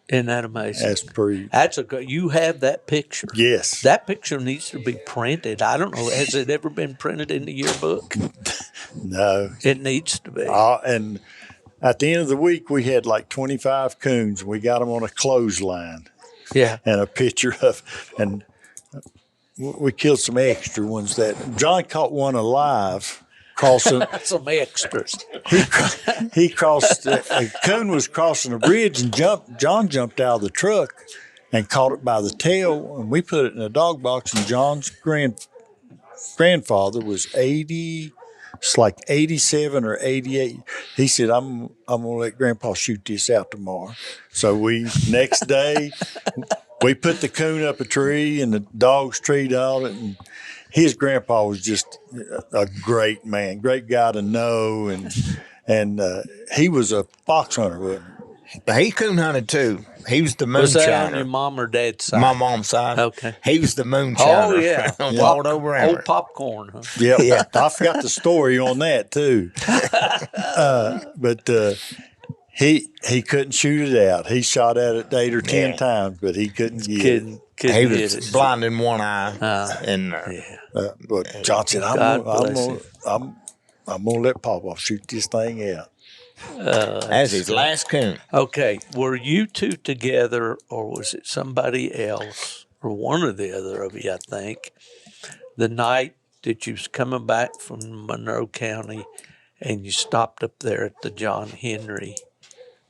Isn't that amazing? That's you have that picture. Yes. That picture needs to be printed. I don't know. Has it ever been printed in the yearbook? No. It needs to be. And at the end of the week, we had like 25 coons. We got them on a clothesline. Yeah. And a picture and we killed some extra ones that John caught one alive. Crossing some extras. He crossed. A coon was crossing a bridge and John jumped out of the truck and caught it by the tail, and we put it in a dog box. And John's grandfather was 80. It's like 87 or 88. He said, "I'm gonna let Grandpa shoot this out tomorrow." So next day we put the coon up a tree, and the dogs treed on it. And his grandpa was just a great man, great guy to know, and he was a fox hunter, wasn't he? He coon hunted too. He was the moonshiner. Was that on your mom or dad's side? My mom's side. Okay. He was the moonshiner. Oh, yeah. All over Everett. Old popcorn, huh? Yep. Yeah. I forgot the story on that too. But he couldn't shoot it out. He shot at it 8 or 10 times, but he couldn't get it. He was blind in one eye. But John said, I'm gonna let Papa shoot this thing out. That's his last coon. Okay, were you two together, or was it somebody else, or one or the other of you? I think the night that you was coming back from Monroe County, and you stopped up there at the John Henry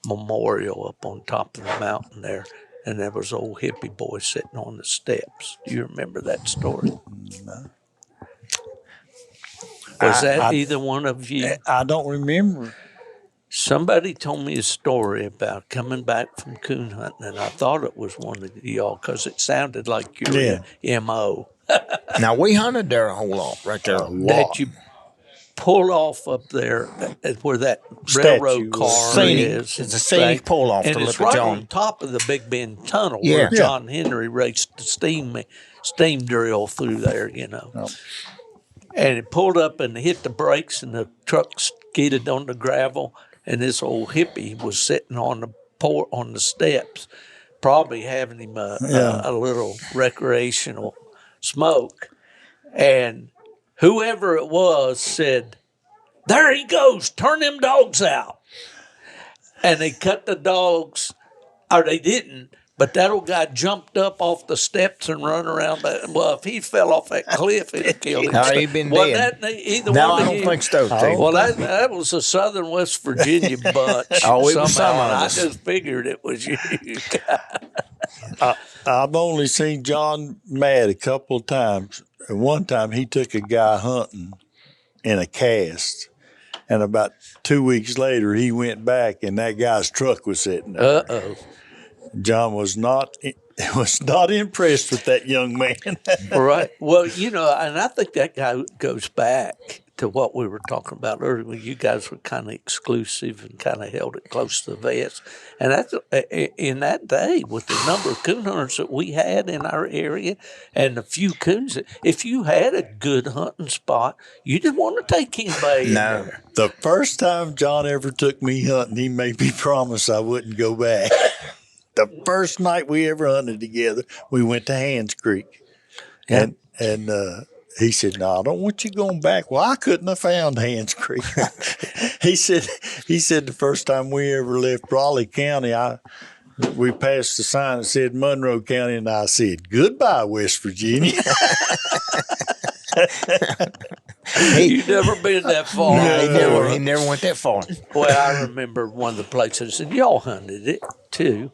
Memorial up on top of the mountain there. And there was old hippie boy sitting on the steps. Do you remember that story? No. Was that either one of you? I don't remember. Somebody told me a story about coming back from coon hunting, and I thought it was one of y'all because it sounded like your M.O. Now, we hunted there a whole lot right there. That you pull off up there where that railroad car is. It's a scenic pull off and to it's look at right John. on top of the Big Bend Tunnel where John Henry raced the steam drill through there, Oh. And it pulled up and hit the brakes, and the truck skidded on the gravel, and this old hippie was sitting on the steps, probably having him a little recreational smoke, and whoever it was said, "There he goes, turn them dogs out." And they cut the dogs Or they didn't. But that old guy jumped up off the steps and run around. Well, if he fell off that cliff, it'd killed him. No, he'd been Wasn't dead. that either No, one I of don't you? think so, Steve. Well, that was a Southern West Virginia bunch. Oh, it was some somehow, of and I us. just figured it was you. I've only seen John mad a couple of times. And one time he took a guy hunting in a cast, and about 2 weeks later he went back, and that guy's truck was sitting there. Uh-oh. John was not impressed with that young man. Right. Well, and I think that guy goes back to what we were talking about earlier. When you guys were kind of exclusive and kind of held it close to the vest. And that's in that day with the number of coon hunters that we had in our area and the few coons. If you had a good hunting spot, you didn't want to take anybody in there. The first time John ever took me hunting, he made me promise I wouldn't go back. The first night we ever hunted together, we went to Hands Creek. Yeah. And he said, "No, I don't want you going back." Well, I couldn't have found Hands Creek. He said the first time we ever left Raleigh County, we passed the sign that said Monroe County, and I said, "Goodbye, West Virginia." You've never been that far. No, he never went that far. Well, I remember one of the places, and y'all hunted it too,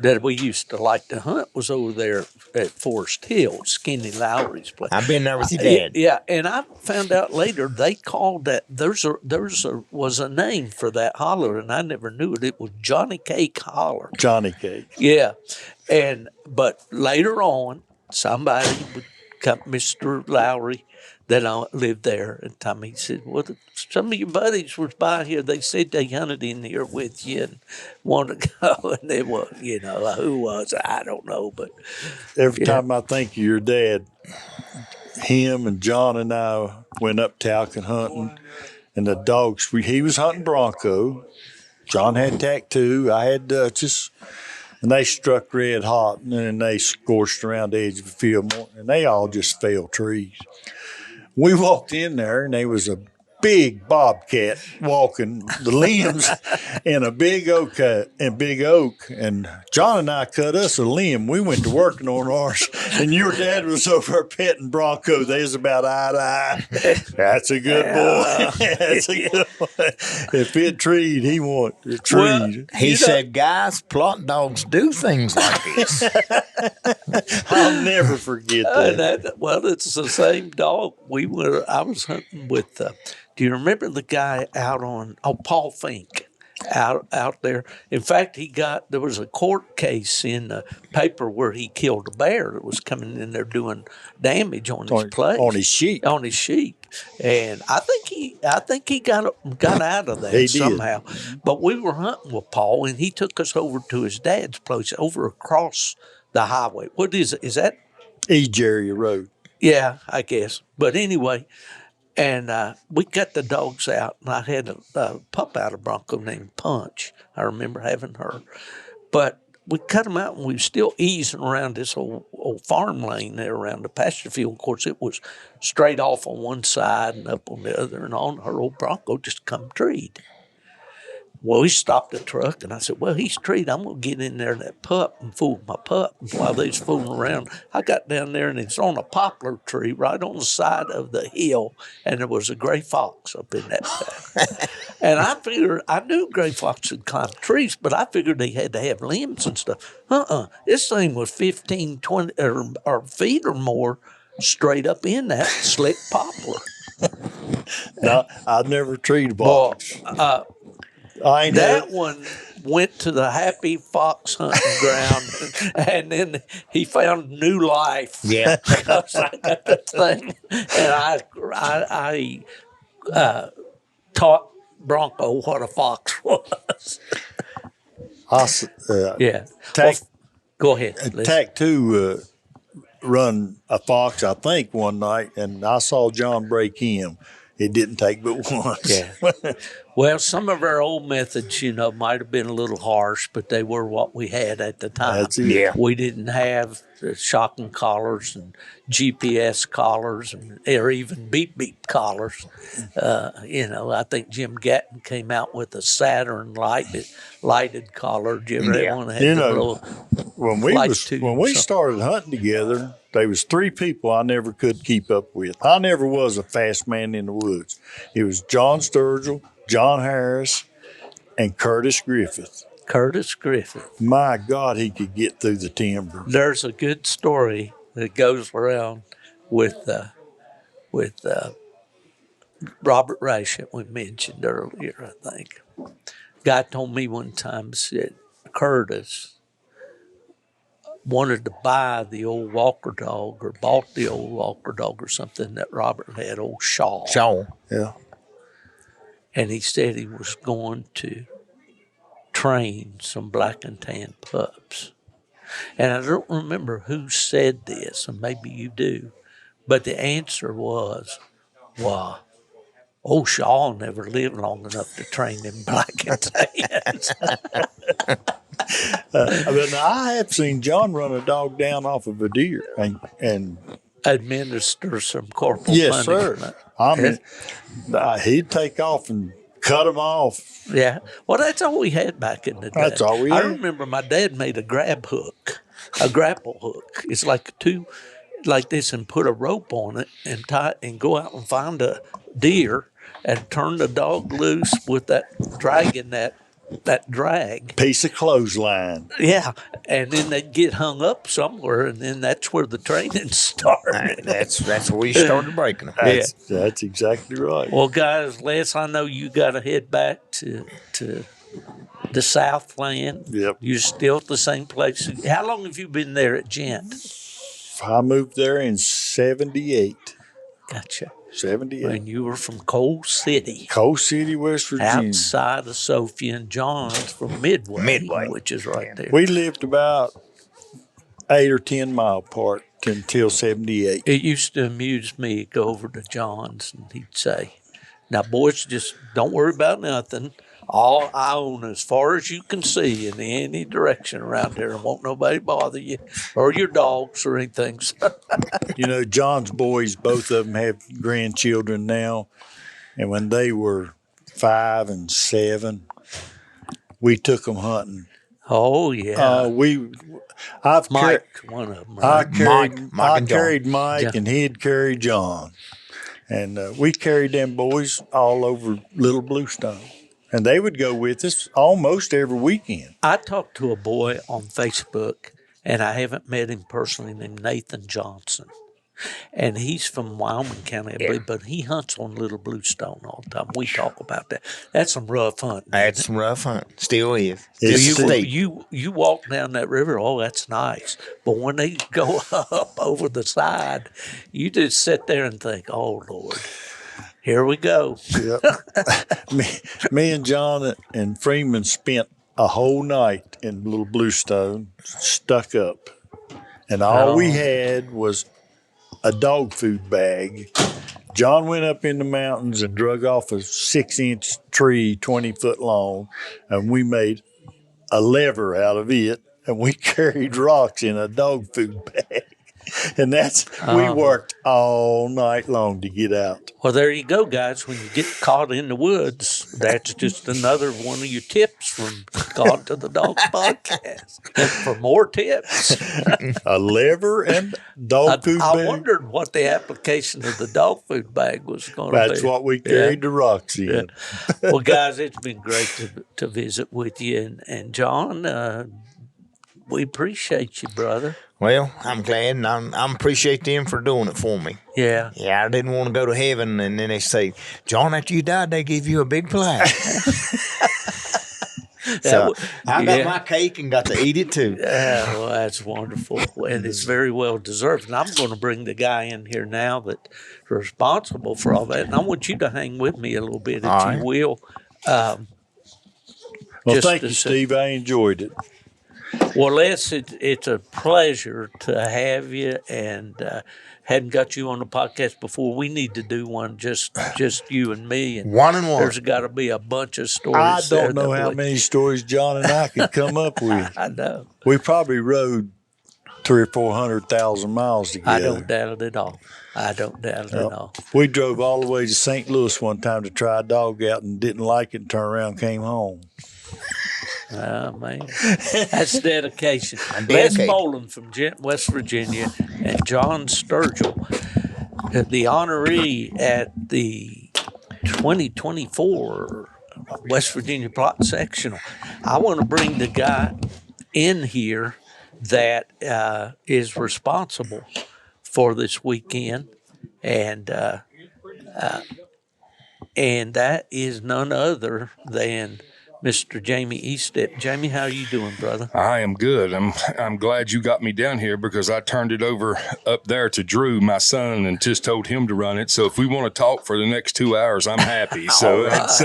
that we used to like to hunt was over there at Forest Hill, Skinny Lowry's place. I've been there with your dad. Yeah, and I found out later they called that was a name for that holler, and I never knew it. It was Johnny Cake Holler. Johnny Cake. Yeah, but later on, somebody would come, Mr. Lowry, that lived there, and Tommy said, "Well, some of your buddies was by here. They said they hunted in here with you and wanted to go." And they was, who was I don't know, but Every time I think of your dad, him and John and I went up Talcon hunting, and the dogs. He was hunting bronco. John had tack-two. I had Dutchess. And they struck red hot, and then they scorched around the edge of the field, and they all just fell trees. We walked in there, and there was a big bobcat walking the limbs in a big oak, and John and I cut us a limb. We went to working on ours, and your dad was over there petting bronco. They was about eye to eye. That's a good boy. That's a good boy. If it treed, he wanted it treed. He said, "Guys, Plott dogs do things like this." I'll never forget that. It's the same dog. I was hunting with. Do you remember the guy out on Paul Fink out there? In fact, there was a court case in the paper where he killed a bear that was coming in there doing damage on his place. On his sheep. On his sheep. And I think he got out of that somehow. But we were hunting with Paul, and he took us over to his dad's place over across the highway. What is it? Is that East Area Road? Yeah, I guess. But anyway, and we got the dogs out, and I had a pup out of Bronco named Punch. I remember having her. But we cut them out, and we were still easing around this old farm lane there around the pasture field. Of course, it was straight off on one side and up on the other, and on her old Bronco just come treed. Well, he stopped the truck, and I said, "Well, he's treed. I'm going to get in there to that pup and fool my pup." And while they was fooling around, I got down there, and it's on a poplar tree right on the side of the hill, and there was a gray fox up in that path. And I knew gray fox would climb trees, but I figured they had to have limbs and stuff. This thing was 15, 20 or feet or more straight up in that slick poplar. No, I've never treated a fox. One went to the happy fox hunting ground, and then he found new life. Yeah, because I got the thing, and I taught Bronco what a fox was. Go ahead. Tack-two run a fox, I think, one night, and I saw John break him. It didn't take but once. Yeah. Well, some of our old methods, might have been a little harsh, but they were what we had at the time. That's it. Yeah. We didn't have shocking collars and GPS collars or even beep beep collars. I think Jim Gatton came out with a Saturn lighted collar. Did you ever have one that had the little When lights to when you we or something? started hunting together, there was 3 people I never could keep up with. I never was a fast man in the woods. It was John Sturgill, John Harris, and Curtis Griffith. Curtis Griffith. My God, he could get through the timber. There's a good story that goes around with Robert Rice that we mentioned earlier, I think. Guy told me one time, said Curtis wanted to buy the old Walker dog or bought the old Walker dog or something that Robert had, old Shaw. Yeah. And he said he was going to train some black and tan pups. And I don't remember who said this, and maybe you do, but the answer was, wow, old Shaw never lived long enough to train them black and tans. But I have seen John run a dog down off of a deer and Administer some corporal yes, sir. punishment. I mean, he'd take off and cut them off. Yeah. Well, that's all we had back in the day. That's all we I had. remember my dad made a grapple hook. It's like two like this and put a rope on it and tie and go out and find a deer and turn the dog loose with that dragging that drag. Piece of clothesline. Yeah. And then they'd get hung up somewhere, and then that's where the training started. That's where we started breaking them. That's exactly right. Well, guys, Les, I know you got to head back to the Southland. Yep. You're still at the same place. How long have you been there at Gent? I moved there in 78. Gotcha. 78. When you were from Coal City, Coal City, West Virginia. outside of Sophia, and John's from Midway, which is right there. We lived about 8 or 10 mile apart until 78. It used to amuse me to go over to John's, and he'd say, now, boys, just don't worry about nothing. All I own as far as you can see in any direction around here, and won't nobody bother you or your dogs or anything. John's boys, both of them have grandchildren now. And when they were 5 and 7, we took them hunting. Oh, yeah. Mike, one of them. Right? I carried Mike, and he'd carry John. And we carried them boys all over Little Bluestone. And they would go with us almost every weekend. I talked to a boy on Facebook, and I haven't met him personally, named Nathan Johnson. And he's from Wyoming County, I believe, but he hunts on Little Bluestone all the time. We talk about that. That's some rough hunting. That's some rough hunting. Still is. You walk down that river, oh, that's nice. But when they go up over the side, you just sit there and think, oh, Lord. Here we go. Yep. me and John and Freeman spent a whole night in Little Bluestone, stuck up. And all we had was a dog food bag. John went up in the mountains and drug off a 6-inch tree, 20 foot long, and we made a lever out of it, and we carried rocks in a dog food bag. And we worked all night long to get out. Well, there you go, guys. When you get caught in the woods, that's just another one of your tips from Gone to the Dog podcast. For more tips. A lever and dog food bag. I wondered what the application of the dog food bag was going to be. That's what we carried the rocks in. Yeah. Well, guys, it's been great to visit with you. And John, we appreciate you, brother. Well, I'm glad, and I appreciate them for doing it for me. Yeah. Yeah, I didn't want to go to heaven, and then they say, John, after you died, they give you a big plaque. So I got my cake and got to eat it too. Yeah, well, that's wonderful, and it's very well deserved. And I'm going to bring the guy in here now that's responsible for all that, and I want you to hang with me a little bit, if you will. Well, thank you, Steve. I enjoyed it. Well, Les, it's a pleasure to have you, and hadn't got you on the podcast before. We need to do one just you and me, and One and one. There's got to be a bunch of stories. I don't there know how many stories John and I could come up with. I know. We probably rode 300,000 or 400,000 miles together. I don't doubt it at all. I don't doubt it at all. We drove all the way to St. Louis one time to try a dog out and didn't like it and turned around and came home. Oh, man. That's dedication. Les Bolen from West Virginia and John Sturgill, the honoree at the 2024 West Virginia Plott Sectional. I want to bring the guy in here that is responsible for this weekend, and that is none other than Mr. Jamie Estep. Jamie, how are you doing, brother? I am good. I'm glad you got me down here because I turned it over up there to Drew, my son, and just told him to run it. So if we want to talk for the next 2 hours, I'm happy. So that's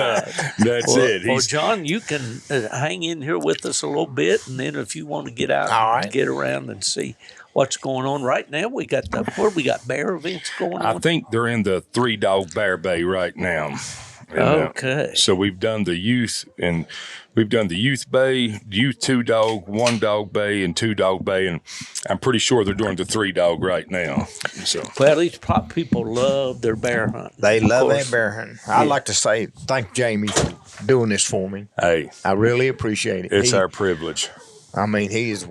it. Well, John, you can hang in here with us a little bit, and then if you want to get out and get around and see what's going on right now, we got bear events going on. I think they're in the 3-dog bear bay right now. Okay. So we've done the youth, and we've done the youth bay, youth 2-dog, 1-dog bay, and 2-dog bay, and I'm pretty sure they're doing the 3-dog right now. So, well, these Plott people love their bear hunting. They love that bear hunting. I'd like to say thank Jamie for doing this for me. Hey, I really appreciate it. It's our privilege. I mean, he's a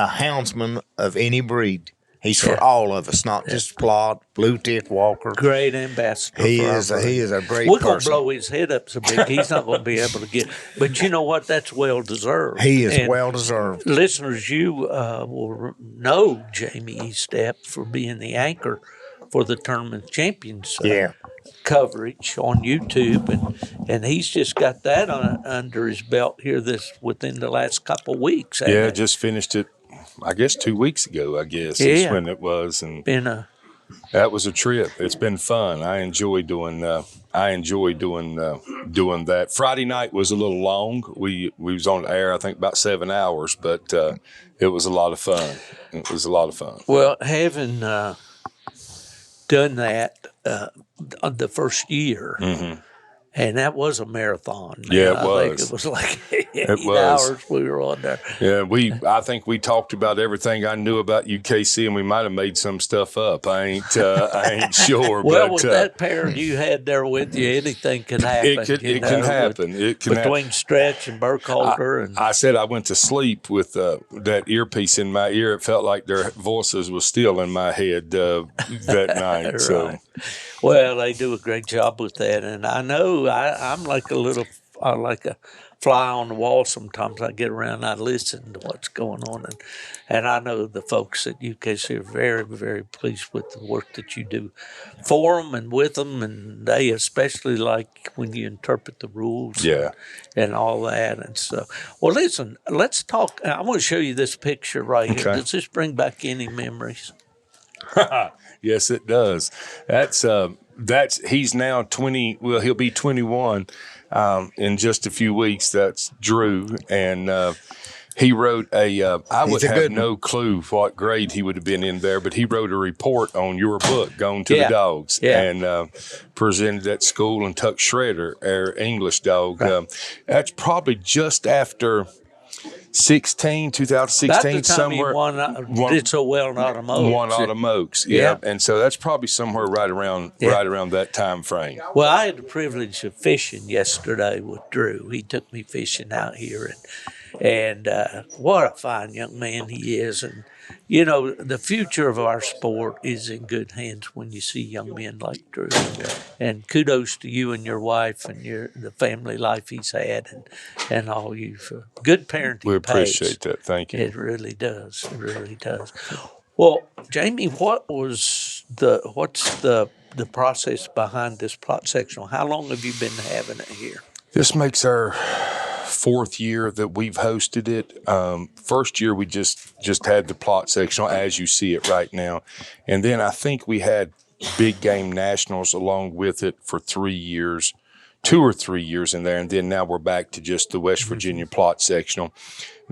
houndsman of any breed. He's for all of us, not just Plott, Blue Tick Walker. Great ambassador. He is a great We're person. going to blow his head up so big he's not going to be able to get. But you know what? That's well deserved. He is well deserved. Listeners, you will know Jamie Estep for being the anchor for the Tournament Champions coverage on YouTube, and he's just got that under his belt here within the last couple of weeks. Yeah, just finished it. I guess 2 weeks ago, is when it was, and that was a trip. It's been fun. I enjoy doing that. Friday night was a little long. We was on the air, I think, about 7 hours, but it was a lot of fun. Well, having done that the first year. Mm-hmm. And that was a marathon. Man. Yeah, I think it was like 8 hours we were on there. Yeah, I think we talked about everything I knew about UKC, and we might have made some stuff up. I ain't sure. Well, with that pair you had there with you, anything can happen. It can happen. Between Stretch and Burkhalter. I said I went to sleep with that earpiece in my ear. It felt like their voices were still in my head that night. Right. So. Well, they do a great job with that, and I know I'm like a fly on the wall. Sometimes I get around and I listen to what's going on, and I know the folks at UKC are very, very pleased with the work that you do for them and with them, and they especially like when you interpret the rules and all that. And so, well, listen, let's talk. I want to show you this picture right here. Does this bring back any memories? Yes, it does. That's he's now 20. Well, he'll be 21 in just a few weeks. That's Drew, and he wrote I would have no clue what grade he would have been in there, but he wrote a report on your book, Gone to the Dogs, and presented at school and Tuck Shredder, our English dog. Right. That's probably just after 2016, somewhere. Did so well in Autumn Oaks. Won Autumn Oaks, yeah. And so that's probably somewhere right around that time frame. Well, I had the privilege of fishing yesterday with Drew. He took me fishing out here, and what a fine young man he is. And you know, the future of our sport is in good hands when you see young men like Drew. And kudos to you and your wife and the family life he's had and all you. Good parenting. We appreciate that. Thank you. It really does. It really does. Well, Jamie, what's the process behind this Plott Sectional? How long have you been having it here? This makes our 4th year that we've hosted it. First year we just had the Plott Sectional as you see it right now, and then I think we had Big Game Nationals along with it for 3 years. 2 or 3 years in there, and then now we're back to just the West Virginia Plott sectional.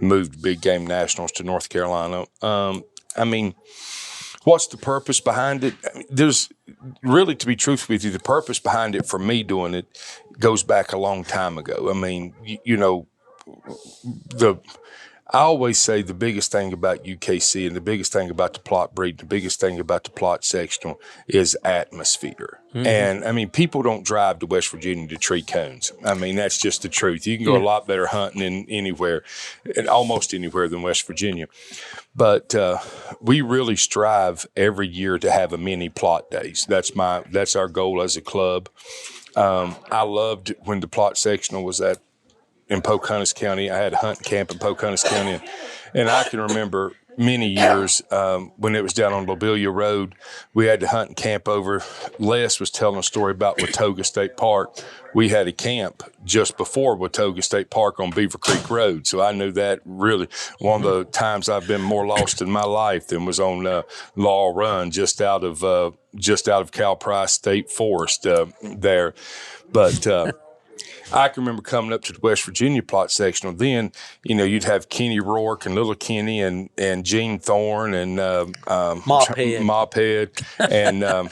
Moved big game nationals to North Carolina. I mean, what's the purpose behind it? I mean, there's really, to be truthful with you, the purpose behind it for me doing it goes back a long time ago. I mean, you know, I always say the biggest thing about UKC and the biggest thing about the Plott breed, the biggest thing about the Plott sectional is atmosphere. And I mean, people don't drive to West Virginia to tree coons. I mean, that's just the truth. You can go a lot better hunting in anywhere, almost anywhere than West Virginia. But we really strive every year to have a mini Plott days. That's our goal as a club. I loved when the Plott sectional was in Pocahontas County. I had a hunting camp in Pocahontas County, and I can remember many years when it was down on Lobelia Road, we had to hunt and camp over. Les was telling a story about Watauga State Park. We had a camp just before Watauga State Park on Beaver Creek Road, so I knew that really one of the times I've been more lost in my life than was on Law Run, just out of Cal Price State Forest there, but. I can remember coming up to the West Virginia Plott sectional. Then, you know, you'd have Kenny Rourke and Little Kenny and Gene Thorne and Mophead and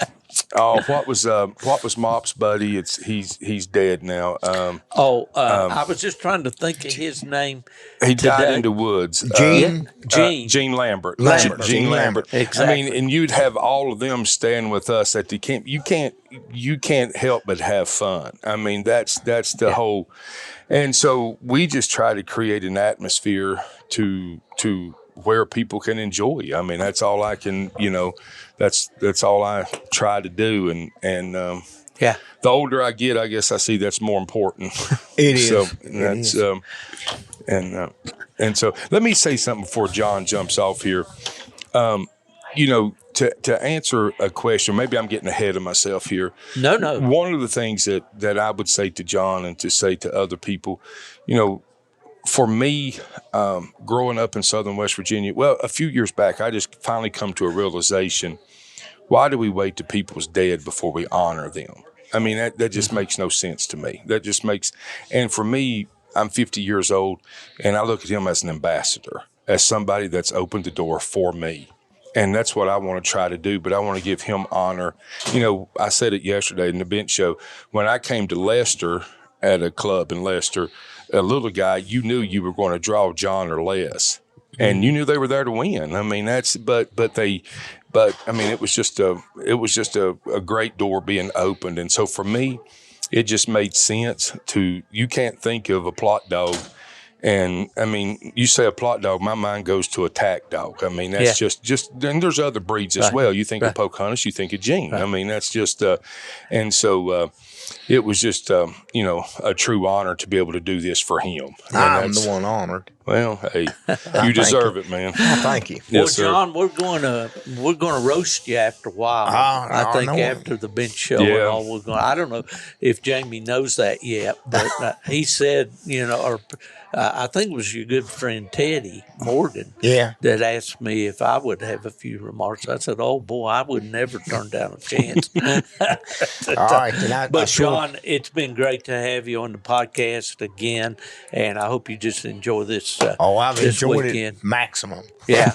what was Mop's buddy? He's dead now. I was just trying to think of his name. He died in the woods. Gene Lambert. Gene Lambert. Exactly. I mean, and you'd have all of them staying with us at the camp. You can't help but have fun. I mean, that's the whole. And so we just try to create an atmosphere to where people can enjoy. I mean, that's all I can, you know, that's all I try to do. And the older I get, I guess I see that's more important. It is. So that's, and so let me say something before John jumps off here. You know, to answer a question, maybe I'm getting ahead of myself here. No. One of the things that I would say to John and to say to other people, you know, for me, growing up in southern West Virginia, well, a few years back, I just finally come to a realization, why do we wait till people's dead before we honor them? I mean, that just makes no sense to me. That just makes, and for me, I'm 50 years old, and I look at him as an ambassador, as somebody that's opened the door for me. And that's what I want to try to do, but I want to give him honor. You know, I said it yesterday in the bench show. When I came to Leicester at a club in Leicester, a little guy, you knew you were going to draw John or Les, and you knew they were there to win. I mean, but I mean, it was just a great door being opened. And so for me, it just made sense you can't think of a Plott dog. And I mean, you say a Plott dog, my mind goes to a tack dog. I mean, that's just, and there's other breeds as well. You think of Pocahontas, you think of Gene. I mean, that's just, and so, it was just, you know, a true honor to be able to do this for him. I'm the one honored. Well, hey, you deserve it, man. Thank you. Well, Yes, sir. John, we're going to roast you after a while. I think after the bench show and all, I don't know if Jamie knows that yet, but he said, you know, or I think it was your good friend Teddy Morgan that asked me if I would have a few remarks. I said, oh, boy, I would never turn down a chance. All right. But, Sean, it's been great to have you on the podcast again, and I hope you just enjoy this I've enjoyed weekend. it maximum. Yeah.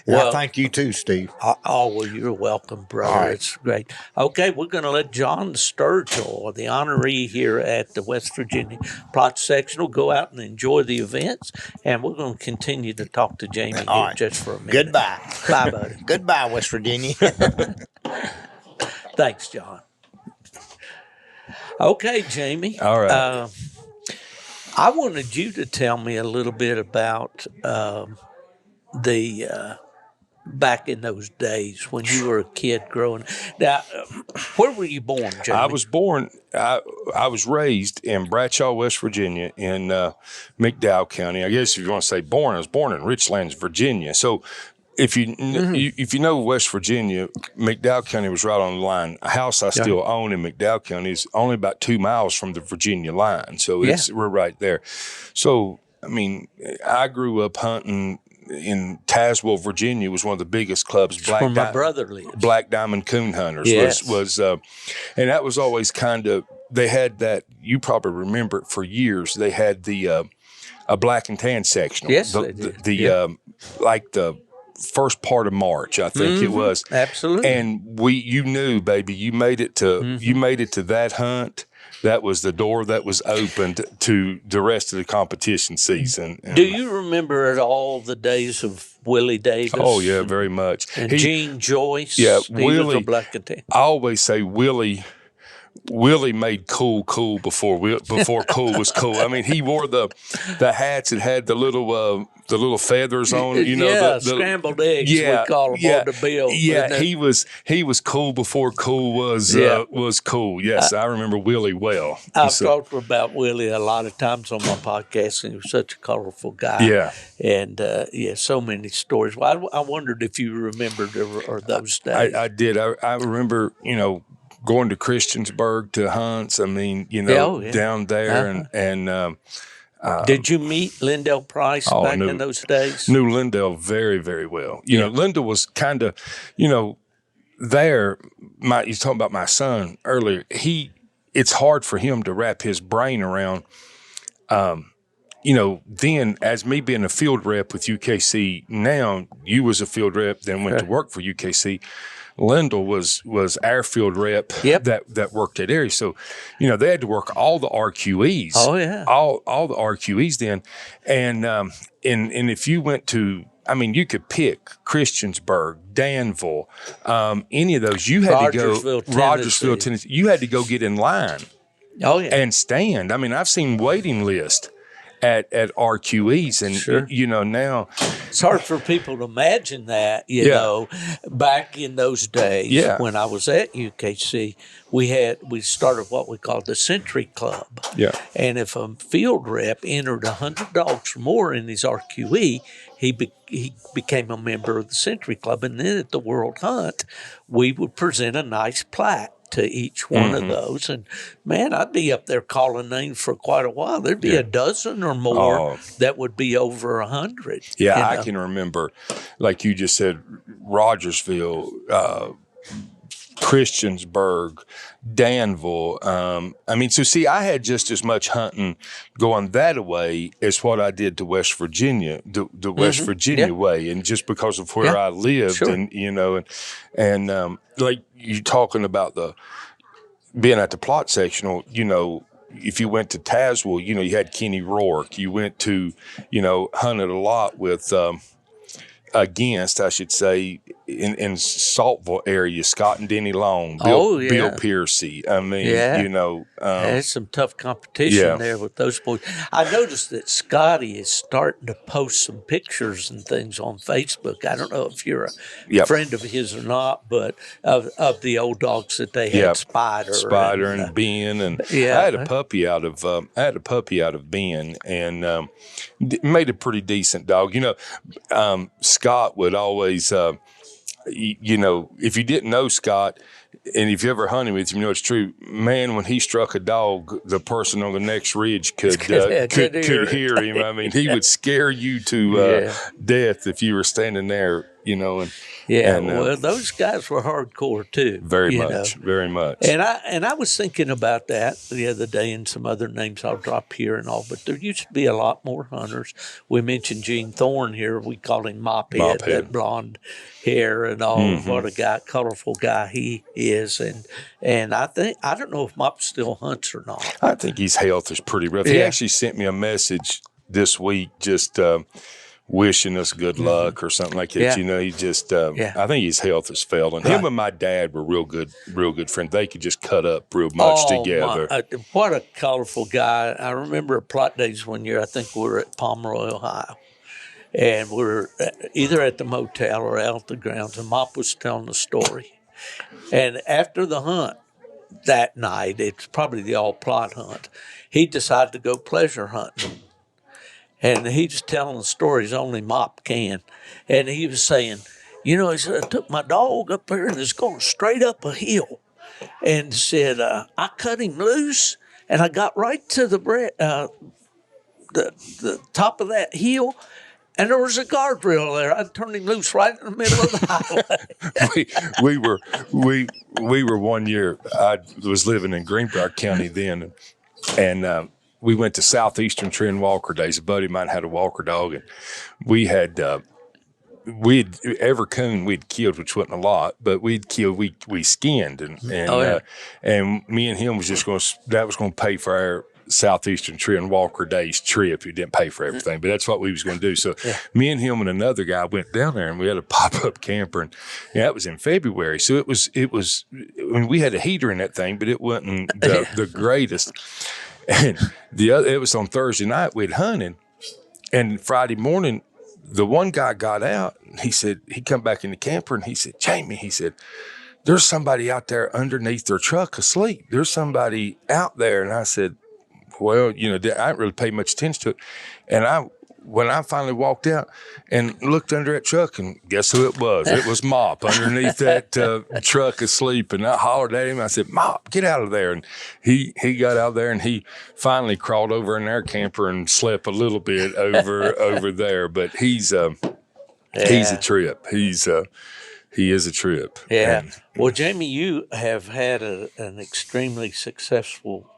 Well, thank you too, Steve. Well, you're welcome, brother. All right. It's great. Okay, we're going to let John Sturgill, the honoree here at the West Virginia Plott Sectional, go out and enjoy the events, and we're going to continue to talk to Jamie here just for a minute. Goodbye. Bye, buddy. Goodbye, West Virginia. Thanks, John. Okay, Jamie. All right. I wanted you to tell me a little bit about the back in those days when you were a kid growing. Now, where were you born, Jamie? I was raised in Bradshaw, West Virginia, in McDowell County. I guess if you want to say born, I was born in Richlands, Virginia. So if you know West Virginia, McDowell County was right on the line. A house I still own in McDowell County is only about 2 miles from the Virginia line. So we're right there. So, I mean, I grew up hunting in Tazewell, Virginia, was one of the biggest clubs. Where my brother lives. Black Diamond Coon Hunters was and that was always kind of they had that. You probably remember it for years. They had the a black and tan sectional. Yes, they did. Like the first part of March, I think it was. Absolutely. And you knew, baby, you made it to that hunt. That was the door that was opened to the rest of the competition season. And do you remember at all the days of Willie Davis? Oh yeah, very much. And Gene Joyce. Yeah, he Willie. was a black and tan. I always say Willie made cool before cool was cool. I mean, he wore the hats that had the little feathers on it. You know, the scrambled eggs. We call them on the bill. Yeah, he was cool before cool was cool. Yes, I remember Willie well. I've talked about Willie a lot of times on my podcast, and he was such a colorful guy. Yeah, and so many stories. Well, I wondered if you remembered or those days. I did. I remember. Going to Christiansburg to hunts. I mean, down there and did you meet Lindell Price back in those days? Knew Lindell very, very well. You know, Lindell was kind of, there. You was talking about my son earlier. It's hard for him to wrap his brain around. Then as me being a field rep with UKC, now you was a field rep, then went to work for UKC. Lindell was our field rep that worked that area. So, they had to work all the RQEs. Oh yeah. All the RQEs then. And if you went to, you could pick Christiansburg, Danville, any of those. You had to go Rogersville, Tennessee. You had to go get in line. Oh yeah. And stand. I've seen waiting lists at RQEs, and now it's hard for people to imagine that. Back in those days, when I was at UKC, we started what we called the Century Club. Yeah, and if a field rep entered 100 dogs or more in his RQE, he became a member of the Century Club, and then at the World Hunt, we would present a nice plaque to each one of those. And man, I'd be up there calling names for quite a while. There'd be a dozen or more that would be over 100. Yeah, I can remember, like you just said, Rogersville, Christiansburg, Danville. I had just as much hunting going that way as what I did to West Virginia, the West Virginia way, and just because of where I lived, and like you talking about being at the Plott sectional, if you went to Tazewell, you had Kenny Rourke. You went to, hunted a lot with. Against, I should say, in Saltville area, Scott and Denny Long, Bill Piercy. There's some tough competition there with those boys. I noticed that Scotty is starting to post some pictures and things on Facebook. I don't know if you're a friend of his or not, but of the old dogs that they had, Spider and Ben, and I had a puppy out of Ben, and made a pretty decent dog. Scott would always, if you didn't know Scott, and if you ever hunted with him, it's true. Man, when he struck a dog, the person on the next ridge could hear him. He would scare you to death if you were standing there, Well, those guys were hardcore too. Very much. And I was thinking about that the other day, and some other names I'll drop here and all. But there used to be a lot more hunters. We mentioned Gene Thorne here. We called him Mophead, that blonde hair and all. What a colorful guy he is. And I don't know if Mop still hunts or not. I think his health is pretty rough. He actually sent me a message this week, just. Wishing us good luck or something like that. He just, I think his health is failing. Him and my dad were real good friends. They could just cut up real much together. What a colorful guy. I remember at Plott Days one year, I think we were at Pomeroy, Ohio. And we were either at the motel or out at the grounds, and Mop was telling the story. And after the hunt that night, it's probably the all Plott hunt, he decided to go pleasure hunting. And he was telling the stories only Mop can. And he was saying, he said, I took my dog up there and it's going straight up a hill. And said, I cut him loose and I got right to the top of that hill. And there was a guardrail there. I turned him loose right in the middle of the highway. we were one year. I was living in Greenbrier County then, and we went to Southeastern Trend Walker Days. A buddy of mine had a Walker dog, and we had every coon we'd killed, which wasn't a lot, but we skinned, and me and him was just going to pay for our Southeastern Trend Walker Days trip. He didn't pay for everything, but that's what we was going to do. So me and him and another guy went down there, and we had a pop-up camper, and that was in February. So it was. I mean, we had a heater in that thing, but it wasn't the greatest. And it was on Thursday night. We'd hunted, and Friday morning, the one guy got out. He said he come back in the camper, and he said, "Jamie," he said, "there's somebody out there underneath their truck asleep. There's somebody out there." And I said, well, I didn't really pay much attention to it. And when I finally walked out and looked under that truck, and guess who it was? It was Mop underneath that truck asleep. And I hollered at him. I said, "Mop, get out of there." And he got out there, and he finally crawled over in our camper and slept a little bit over there. But he's a trip. He is a trip. Yeah. And, well, Jamie, you have had an extremely successful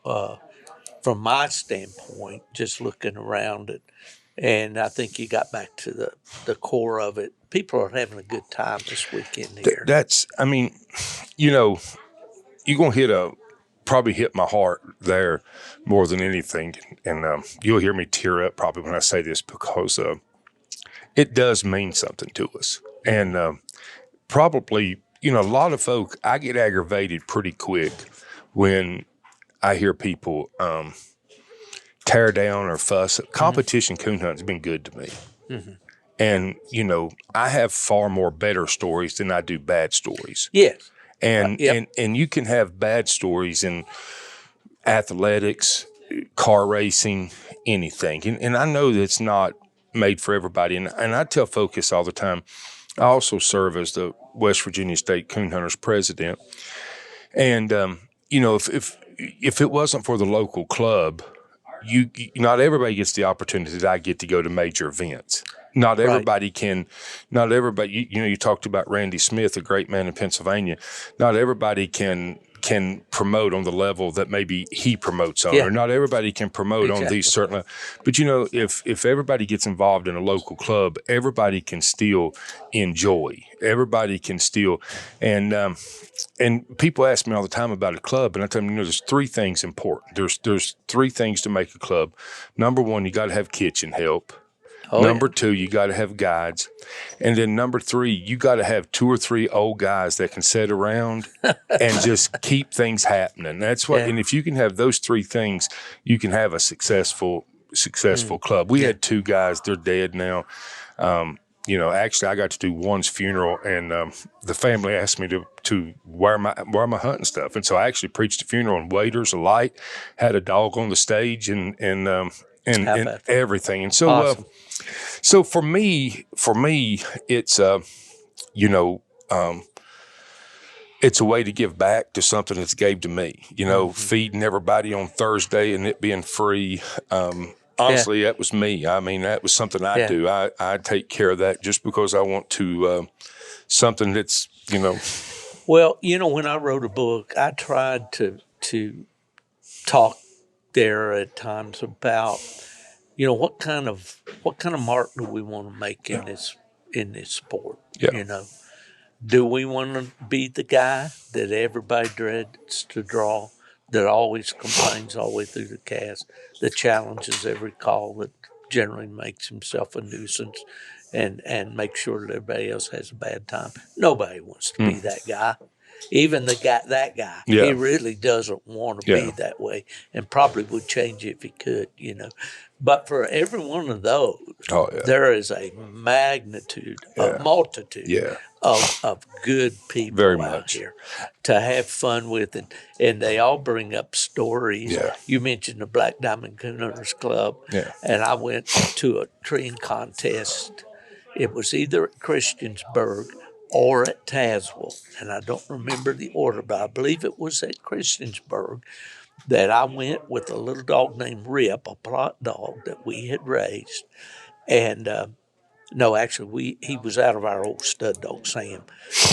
from my standpoint, just looking around it, and I think you got back to the core of it. People are having a good time this weekend here. You're going to probably hit my heart there more than anything. And you'll hear me tear up probably when I say this, because it does mean something to us. And probably, a lot of folk, I get aggravated pretty quick when I hear people tear down or fuss. Competition coon hunting has been good to me. Mm-hmm. And, I have far more better stories than I do bad stories. Yes. And you can have bad stories in athletics, car racing, anything. And I know that it's not made for everybody. And I tell folk this all the time. I also serve as the West Virginia State Coon Hunters president. And, if it wasn't for the local club, not everybody gets the opportunity that I get to go to major events. Not everybody can. Not everybody. You talked about Randy Smith, a great man in Pennsylvania. Not everybody can promote on the level that maybe he promotes on, or not everybody can promote on these certain. But if everybody gets involved in a local club, everybody can still enjoy. Everybody can still, and people ask me all the time about a club, and I tell them, there's three things important. There's three things to make a club. Number one, you got to have kitchen help. Number two, you got to have guides. And then number three, you got to have 2 or 3 old guys that can sit around and just keep things happening. That's what, and if you can have those 3 things, you can have a successful club. We had 2 guys, they're dead now. Actually I got to do one's funeral, and the family asked me to wear my hunting stuff. And so I actually preached a funeral, and waiters, a light, had a dog on the stage, and everything. And so, awesome. So for me, it's it's a way to give back to something that's gave to me. Feeding everybody on Thursday and it being free. Honestly, that was me. I mean, that was something I do. I take care of that just because I want to. Something that's Well, when I wrote a book, I tried to talk there at times about what kind of mark do we want to make in this sport? Do we want to be the guy that everybody dreads to draw, that always complains all the way through the cast, that challenges every call, that generally makes himself a nuisance and makes sure that everybody else has a bad time? Nobody wants to be that guy. Even that guy, he really doesn't want to be that way, and probably would change if he could, But for every one of those, there is a multitude of good people out here to have fun with, and they all bring up stories. Yeah. You mentioned the Black Diamond Coon Hunters Club, and I went to a treeing contest. It was either at Christiansburg or at Tazewell, and I don't remember the order, but I believe it was at Christiansburg that I went with a little dog named Rip, a Plott dog that we had raised, and No, actually, he was out of our old stud dog, Sam.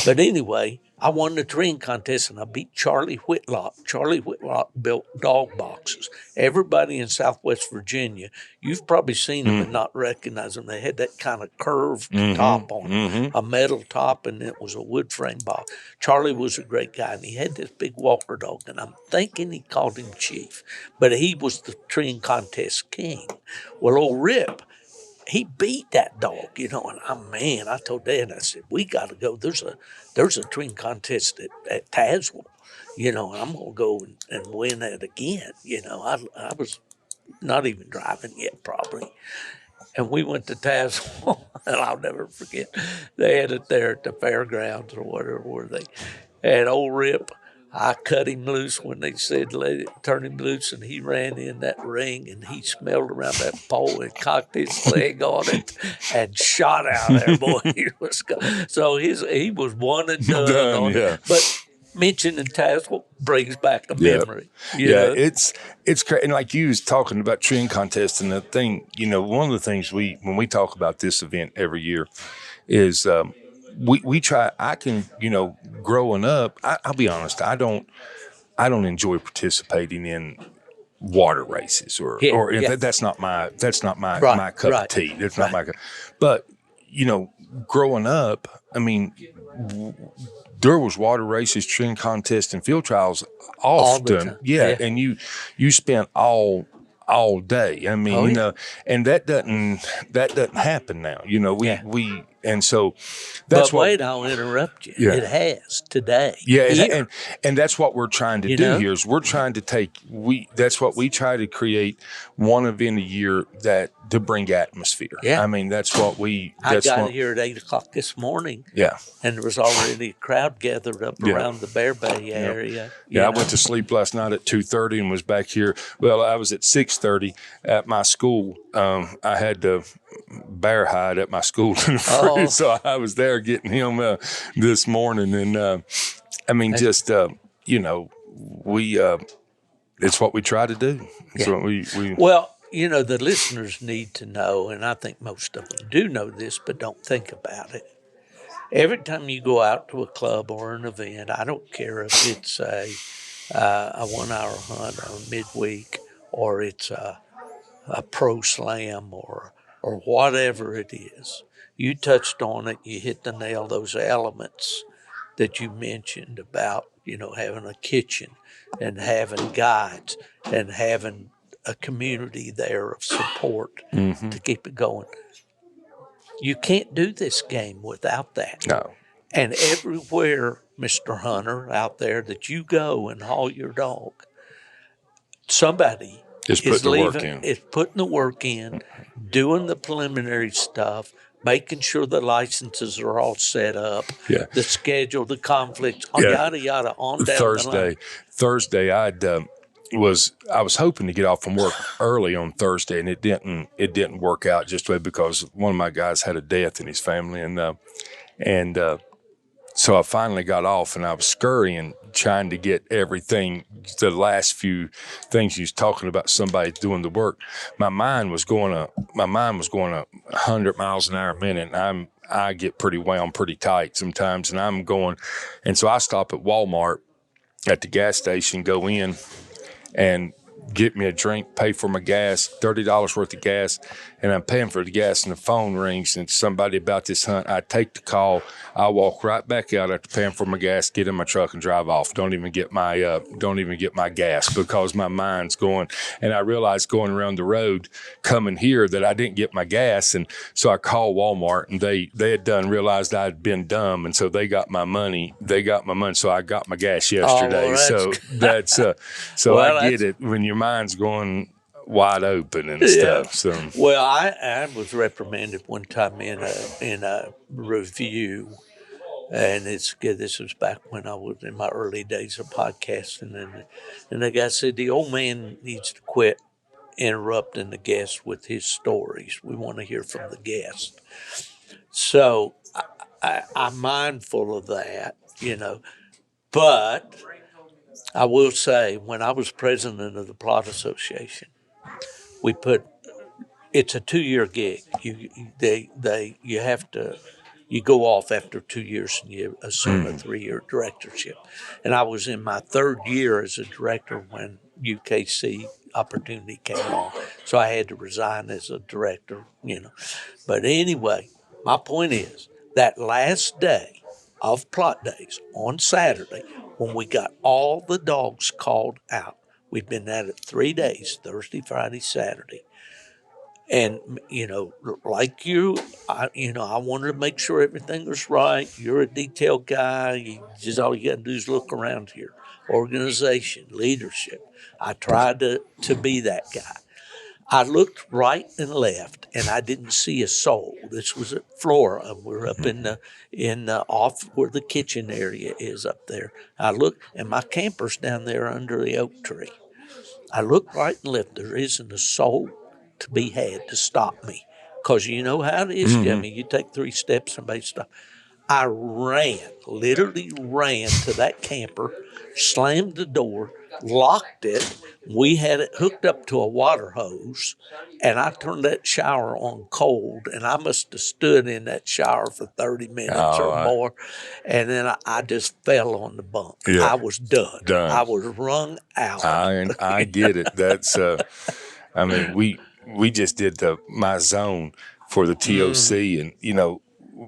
But anyway, I won the treeing contest and I beat Charlie Whitlock. Charlie Whitlock built dog boxes. Everybody in Southwest Virginia, you've probably seen them and not recognized them. They had that kind of curved top on them, a metal top, and it was a wood frame box. Charlie was a great guy, and he had this big walker dog, and I'm thinking he called him Chief, but he was the treeing contest king. Well, old Rip, he beat that dog, and I told Dad, I said, we got to go. There's a treeing contest at Tazewell, and I'm going to go and win that again. I was not even driving yet, probably. And we went to Tazewell, and I'll never forget. They had it there at the fairgrounds or whatever, where they had old Rip. I cut him loose when they said turn him loose, and he ran in that ring, and he smelled around that pole and cocked his leg on it and shot out there, boy. He was so he was one and done on it. But mentioning Tazewell brings back a memory. You know? It's crazy. And like you was talking about treeing contest, and the thing, one of the things when we talk about this event every year is we try. I can, growing up, I'll be honest, I don't enjoy participating in water races that's not my my cup of tea. It's not my cup. But growing up, I mean, there was water races, treeing contests, and field trials often. And you spent all day. I mean, and that doesn't happen now. We and so that's but wait, I'll interrupt you. Yeah. It has today. Yeah, and that's what we're trying to do here is we're trying to that's what we try to create, one event a year to bring atmosphere. Yeah. I mean, that's what I got here at 8:00 this morning. Yeah. And there was already a crowd gathered up around the Bear Bay area. I went to sleep last night at 2:30 and was back here. Well, I was at 6:30 at my school. I had to bear hide at my school in the freeze, so I was there getting him this morning. And it's what we try to do. It's what we Well, the listeners need to know, and I think most of them do know this, but don't think about it. Every time you go out to a club or an event, I don't care if it's a 1 hour hunt or midweek, or it's a pro slam or whatever it is. You touched on it. You hit the nail. Those elements that you mentioned about, having a kitchen and having guides and having a community there of support to keep it going. You can't do this game without that. No. And everywhere, Mr. Hunter, out there that you go and haul your dog, somebody is putting the work in, doing the preliminary stuff, making sure the licenses are all set up, the schedule, the conflicts, yada, yada, on down the line. Thursday, I was hoping to get off from work early on Thursday, and it didn't work out just because one of my guys had a death in his family, and so I finally got off, and I was scurrying, trying to get everything. The last few things he was talking about, somebody doing the work. My mind was going 100 miles an hour a minute, and I get pretty wound pretty tight sometimes, and I'm going, and so I stop at Walmart at the gas station, go in, and get me a drink, pay for my gas, $30 worth of gas, and I'm paying for the gas, and the phone rings, and it's somebody about this hunt. I take the call. I walk right back out after paying for my gas, get in my truck, and drive off. Don't even get my gas because my mind's going. And I realized going around the road, coming here, that I didn't get my gas, and so I called Walmart, and they had realized I'd been dumb, and so they got my money. So I got my gas yesterday. I get it when your mind's going wide open and stuff. So I was reprimanded one time in a review, and this was back when I was in my early days of podcasting, and the guy said the old man needs to quit interrupting the guest with his stories. We want to hear from the guest. So I'm mindful of that, but I will say, when I was president of the Plott Association, we put it's a 2-year gig. You have to. You go off after 2 years and you assume a 3-year directorship. And I was in my 3rd year as a director when UKC opportunity came along. So I had to resign as a director, But anyway, my point is that last day of Plott days on Saturday, when we got all the dogs called out, we'd been at it 3 days, Thursday, Friday, Saturday. And, like you, I wanted to make sure everything was right. You're a detailed guy. All you got to do is look around here. Organization, leadership. I tried to be that guy. I looked right and left, and I didn't see a soul. This was at Flora. We're up in the off where the kitchen area is up there. I looked, and my camper's down there under the oak tree. I looked right and left. There isn't a soul to be had to stop me. Because you know how it is, Jimmy. You take 3 steps, somebody stop. I literally ran to that camper, slammed the door, locked it. We had it hooked up to a water hose, and I turned that shower on cold, and I must have stood in that shower for 30 minutes or more, and then I just fell on the bunk. Yeah. I was done. I was wrung out. I get it. That's we just did my zone for the TOC, and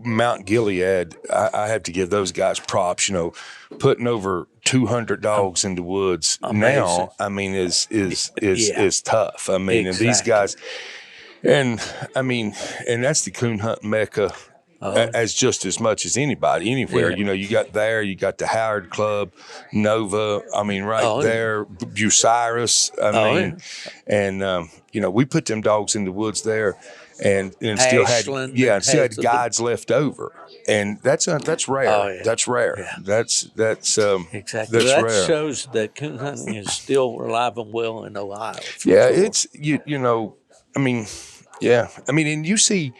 Mount Gilead, I have to give those guys props. Putting over 200 dogs in the woods now, is tough. Exactly. And these guys, and that's the coon hunt mecca. As just as much as anybody anywhere. Yeah. You got the Howard Club, Nova. There, Bucyrus. We put them dogs in the woods there, and still had guides left over, and that's rare. Oh, yeah. That's rare. Yeah. That's exactly. That's that rare. shows that coon hunting is still alive and well in Ohio. Yeah, sure. it's and you see,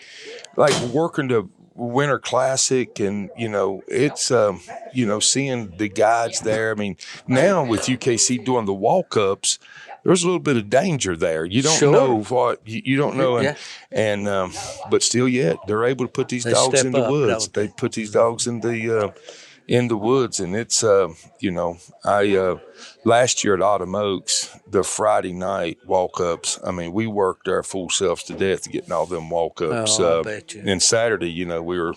like working the Winter Classic, and it's seeing the guides there. Now with UKC doing the walk-ups, there's a little bit of danger there. You don't know what you don't know, and but still yet they're able to put these dogs in the woods. They put these dogs in the woods, and it's I last year at Autumn Oaks, the Friday night walk-ups, we worked our full selves to death getting all them walk-ups. I bet you. And Saturday, we were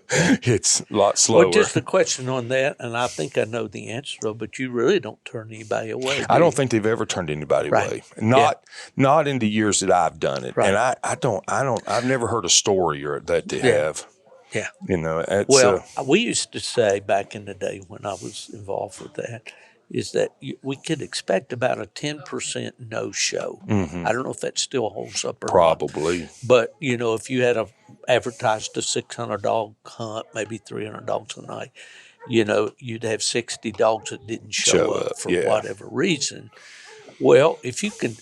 it's a lot slower. Well, just a question on that, and I think I know the answer, but you really don't turn anybody away. I don't think they've ever turned anybody away. Not in the years that I've done it. Right. And I've never heard a story or that they have. Yeah. It's, we used to say back in the day when I was involved with that, is that we could expect about a 10% no-show. I don't know if that still holds up or probably. not. But, if you had advertised a 600-dog hunt, maybe 300 dogs a night, you'd have 60 dogs that didn't show up for whatever reason. Well, if you can,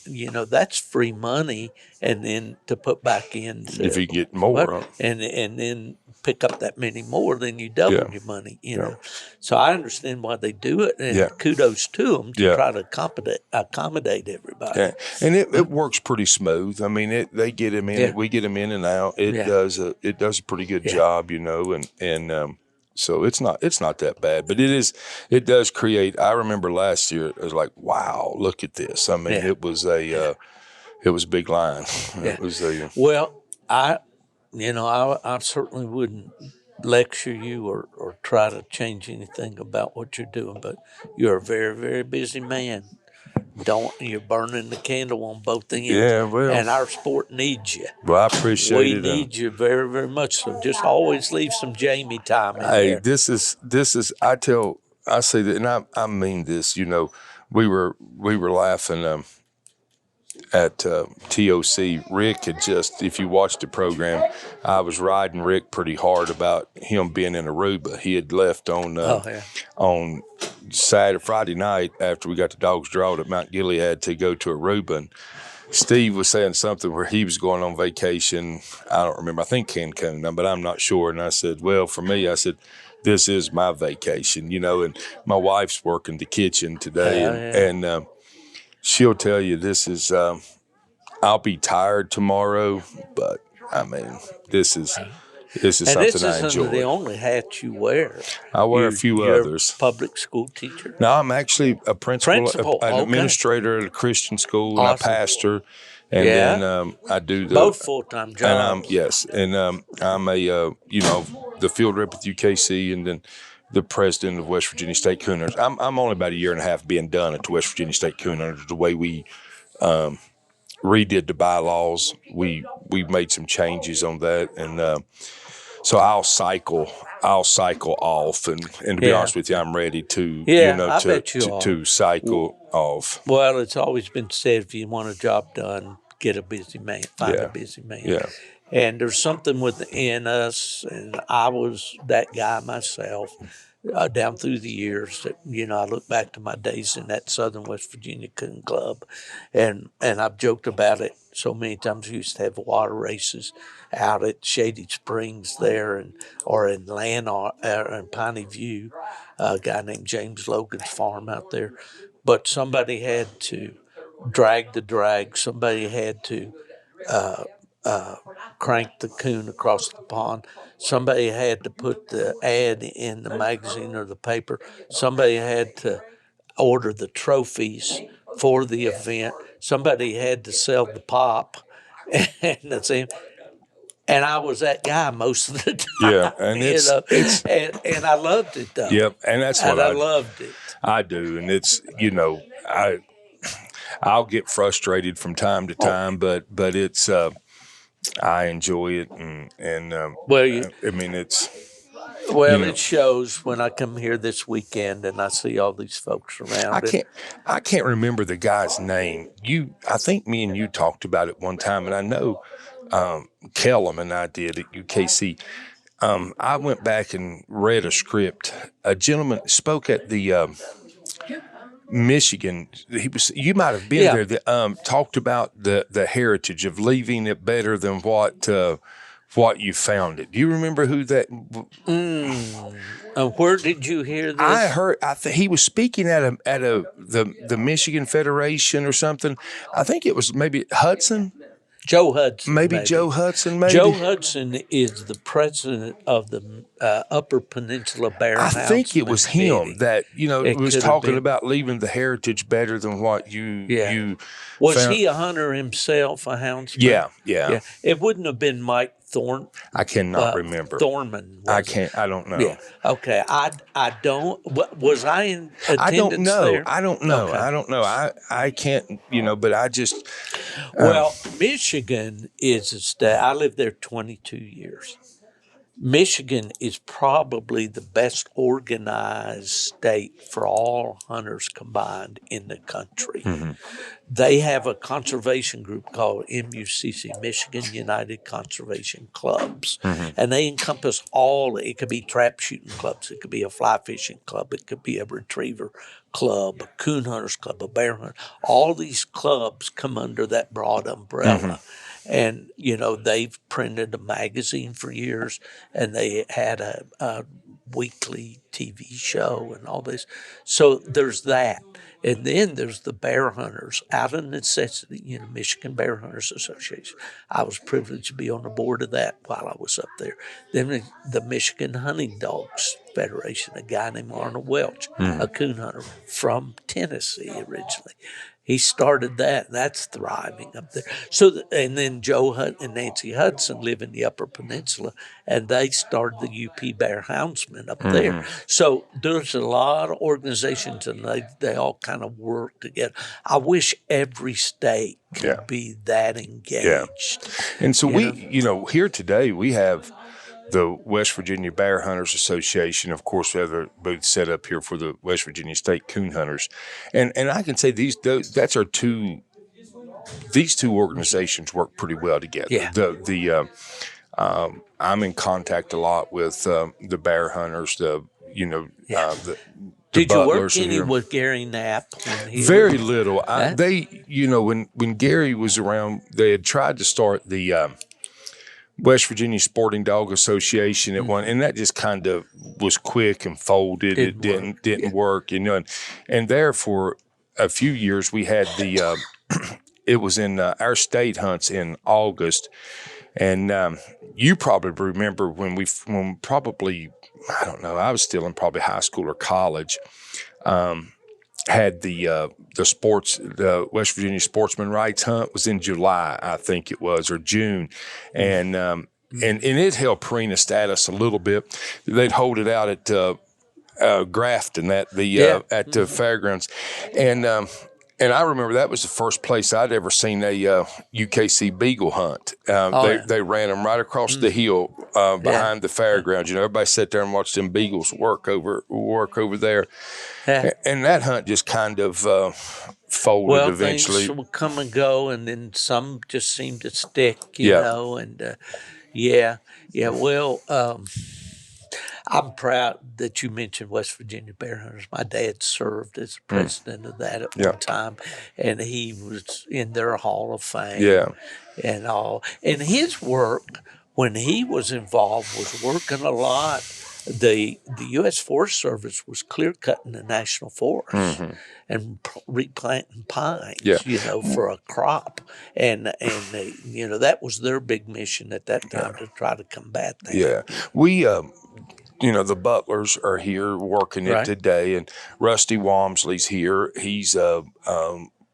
that's free money, and then to put back in. If you get more. And then pick up that many more, then you double your money, So I understand why they do it, and kudos to them to try to accommodate everybody. Yeah, and it works pretty smooth. They get them in, we get them in and out. It does a pretty good job, and so it's not that bad, but it does create. I remember last year it was like, wow, look at this. It was a big line. It was I certainly wouldn't lecture you or try to change anything about what you're doing, but you're a very, very busy man. You're burning the candle on both ends. Yeah, well. And our sport needs you. Well, I appreciate it. We need you very, very much. So just always leave some Jamie time in there. Hey, this is I say that, and I mean this, we were laughing at TOC. Rick had just, if you watched the program, I was riding Rick pretty hard about him being in Aruba. He had left on Friday night after we got the dogs drawed at Mount Gilead to go to Aruba. And Steve was saying something where he was going on vacation. I don't remember. I think Cancun, but I'm not sure. And I said, well, for me, this is my vacation, and my wife's working the kitchen today. And she'll tell you this is I'll be tired tomorrow, but I mean, this is And something this I isn't the enjoy. only hat you wear. I wear a few You're others. a public school teacher. No, I'm actually a Principal, an okay. administrator at a Christian school, Awesome. and I pastor. And Yeah. then I do Both full-time jobs. and I'm a the field rep with UKC, and then the president of West Virginia State Coonhounds. I'm only about a year and a half being done at the West Virginia State Coonhounds. The way we redid the bylaws, we made some changes on that, and so I'll cycle off, and to be honest with you, I'm ready to I bet you are. to cycle off. Well, it's always been said, if you want a job done, get a busy man, find Yeah. a busy man. Yeah. And there's something within us, and I was that guy myself down through the years that, I look back to my days in that Southern West Virginia Coon Club, and I've joked about it so many times. We used to have water races out at Shady Springs there, or in Lanark, in Piney View, a guy named James Logan's farm out there. But somebody had to drag the drag. Somebody had to crank the coon across the pond. Somebody had to put the ad in the magazine or the paper. Somebody had to order the trophies for the event. Somebody had to sell the pop. And I was that guy most of the time. Yeah, and and I loved it though. Yep, and that's what I loved it. I do, and it's I'll get frustrated from time to time, but it's I enjoy it, and Well, I mean it's. It shows when I come here this weekend and I see all these folks around. I can't remember the guy's name. I think me and you talked about it one time, and I know Kellum and I did at UKC. I went back and read a script. A gentleman spoke at the Michigan. You might have been there. That talked about the heritage of leaving it better than what you found it. Do you remember who that? Where did you hear this? I heard. He was speaking at the Michigan Federation or something. I think it was maybe Hudson. Joe Hudson. Maybe Joe Hudson. Maybe Joe Hudson is the president of the Upper Peninsula Bear Hounds. I think it was him that was talking about leaving the heritage better than what you. Was found. he a hunter himself, a houndsman? Yeah. It wouldn't have been Mike Thorn. I cannot remember. Thorman. I can't. I don't know. Yeah. Okay. I don't. Was I in attendance I don't know. there? I don't know. Okay. I don't know. I can't. But I just. Well, Michigan is a state. I lived there 22 years. Michigan is probably the best organized state for all hunters combined in the country. Mm-hmm. They have a conservation group called MUCC, Michigan United Conservation Clubs, and they encompass all. It could be trap shooting clubs, it could be a fly fishing club, it could be a retriever club, a coon hunters club, a bear hunter. All these clubs come under that broad umbrella. And, they've printed a magazine for years, and they had a weekly TV show and all this. So there's that. And then there's the bear hunters out of necessity, Michigan Bear Hunters Association. I was privileged to be on the board of that while I was up there. Then the Michigan Hunting Dogs Federation, a guy named Arnold Welch, a coon hunter from Tennessee originally. He started that, and that's thriving up there. So, and then Joe Hunt and Nancy Hudson live in the Upper Peninsula, and they started the UP Bear Houndsmen up there. So there's a lot of organizations, and they all kind of work together. I wish every state could be that engaged. Yeah. And so here today we have the West Virginia Bear Hunters Association. Of course, we have a booth set up here for the West Virginia State Coon Hunters, and I can say these two organizations work pretty well together. Yeah. I'm in contact a lot with the bear hunters. The Did you work butlers any with Gary Knapp? Very little. When Gary was around, they had tried to start the West Virginia Sporting Dog Association at one, and that just kind of was quick and folded. It didn't work, and there for a few years we had the it was in our state hunts in August, and you probably remember when probably, I don't know, I was still in probably high school or college. Had the West Virginia Sportsman Rights Hunt was in July, I think it was, or June, and it held Purina status a little bit. They'd hold it out at Grafton at the fairgrounds, and I remember that was the first place I'd ever seen a UKC beagle hunt. They ran them right across the hill behind the fairgrounds. Everybody sat there and watched them beagles work over there. Yeah. And that hunt just kind of folded eventually. Things would come and go, and then some just seemed to stick, you know. And well, I'm proud that you mentioned West Virginia Bear Hunters. My dad served as the president of that at one time, and he was in their Hall of Fame and all. And his work, when he was involved, was working a lot. The U.S. Forest Service was clear-cutting the national forest and replanting pines, for a crop. And that was their big mission at that time, to try to combat that. Yeah. We the Butlers are here working it today, and Rusty Walmsley's here. He's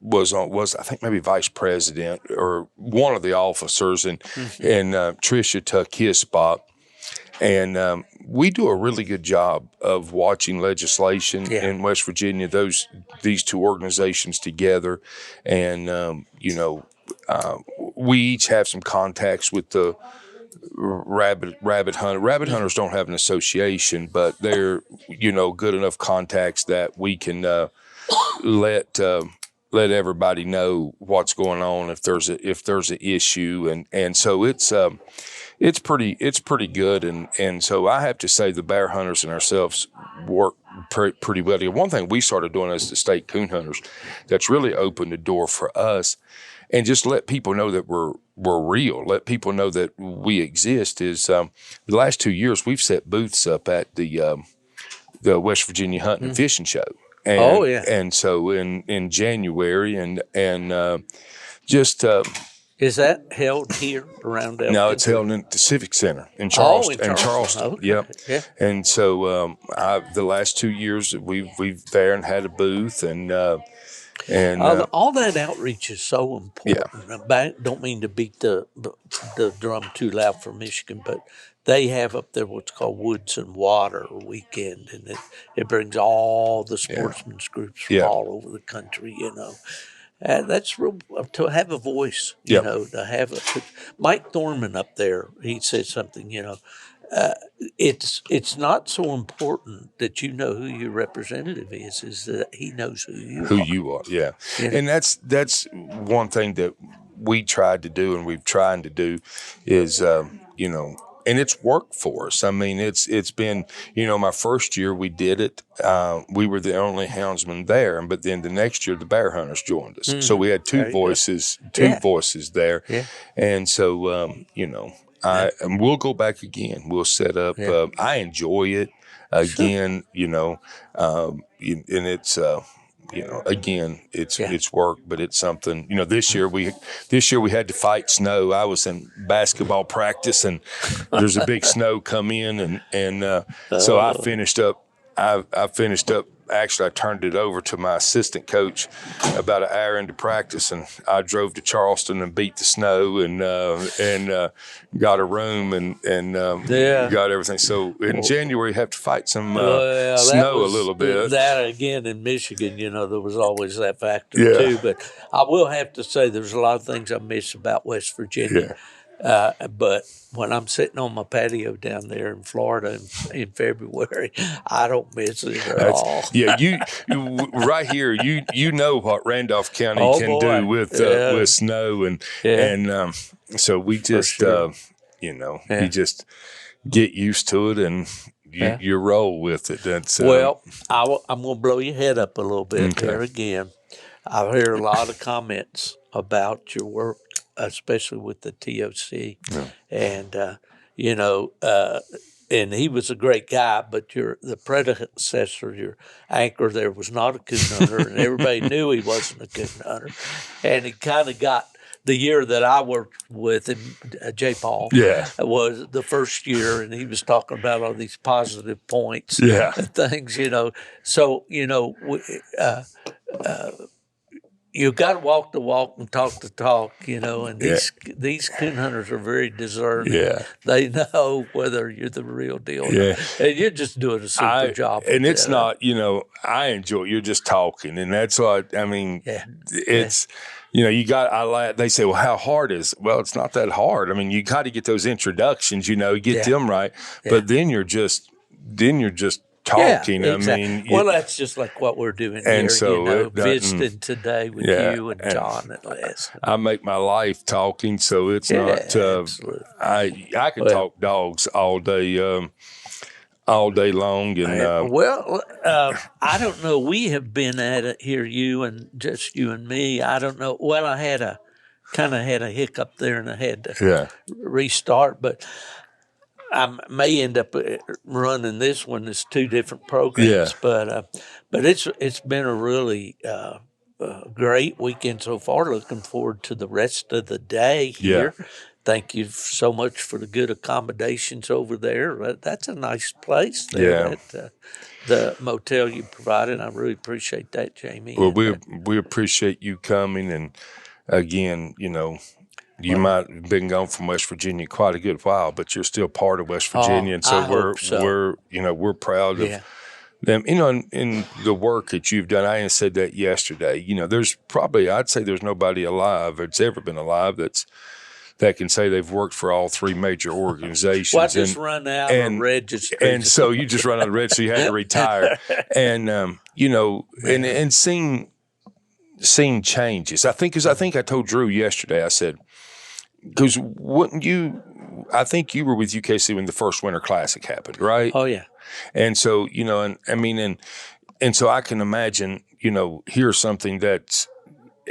was I think maybe vice president or one of the officers, and Tricia took his spot. And we do a really good job of watching legislation in West Virginia. These two organizations together, and we each have some contacts with the rabbit hunter. Rabbit hunters don't have an association, but they're good enough contacts that we can let everybody know what's going on if there's an issue, and so it's pretty good, and so I have to say the bear hunters and ourselves work pretty well. One thing we started doing as the state coon hunters that's really opened the door for us, and just let people know that we're real, let people know that we exist, is the last 2 years we've set booths up at the West Virginia Hunting and Fishing Show. And, and so in January and just is that held here around Elton? No, it's held in the Civic Center in Charleston. In Charleston. Okay. Yep. Yeah. And so the last 2 years we've there and had a booth, and all that outreach is so important. I don't mean to beat the drum too loud for Michigan, but they have up there what's called Woods and Water Weekend, and it brings all the sportsmen's groups from all over the country, that's real, to have a voice, to have Mike Thorman up there, he said something, it's not so important that you know who your representative is that he knows who you are. Yeah. And that's one thing that we tried to do and we've tried to do is, and it's worked for us. I mean, it's been, my first year we did it. We were the only houndsman there, but then the next year the bear hunters joined us. So we had two voices there. Yeah. And so, and we'll go back again. We'll set up. I enjoy it again. And it's. Again, it's work, but it's something. This year we had to fight snow. I was in basketball practice, and there's a big snow come in, and so I finished up. I finished up. Actually, I turned it over to my assistant coach about an hour into practice, and I drove to Charleston and beat the snow and got a room and got everything. So in January, you have to fight some snow a little bit. That again in Michigan, there was always that factor too. But I will have to say there's a lot of things I miss about West Virginia. But when I'm sitting on my patio down there in Florida in February, I don't miss it at all. Yeah, you right here, you know what Randolph County can do with snow and so we just you just get used to it and you roll with it. That's well, I'm going to blow your head up a little bit there again. I've heard a lot of comments about your work, especially with the TOC. And, and he was a great guy, but the predecessor, your anchor there, was not a coon hunter, and everybody knew he wasn't a coon hunter. And he kind of got the year that I worked with him, J. Paul, Yeah. was the first year, and he was talking about all these positive points Yeah. and things, So, you got to walk the walk and talk the talk, and these coon hunters are very discerning. Yeah. They know whether you're the real deal or Yeah. not. And you're just doing a super job. And it's not, I enjoy, you're just talking. And that's what, it's, they say, well, how hard is it? Well, it's not that hard. I mean, you got to get those introductions, get them right. Yeah. But then you're just talking. Yeah, exactly. I mean, that's just like what we're doing and here, so visiting today with you and John and Les. I make my life talking, so it's not. I can talk dogs all day long, and I don't know. We have been at it here, you and me. I don't know. Well, I had a hiccup there, and I had to restart, but I may end up running this one as two different programs, but it's been a really great weekend so far. Looking forward to the rest of the day here. Yeah. Thank you so much for the good accommodations over there. That's a nice place there. Yeah. The motel you provided, I really appreciate that, Jamie. Well, we appreciate you coming, and again, you might have been gone from West Virginia quite a good while, but you're still part of West Virginia, and so we're proud of them. In the work that you've done. I said that yesterday. There's probably, I'd say there's nobody alive that's ever been alive that can say they've worked for all three major organizations. Well, I just run out of registration. And so you just run out of red, so you had to retire. And and seeing changes. I think I told Drew yesterday. I said, because I think you were with UKC when the first Winter Classic happened, right? Oh, yeah. And so, and so I can imagine, here's something that's,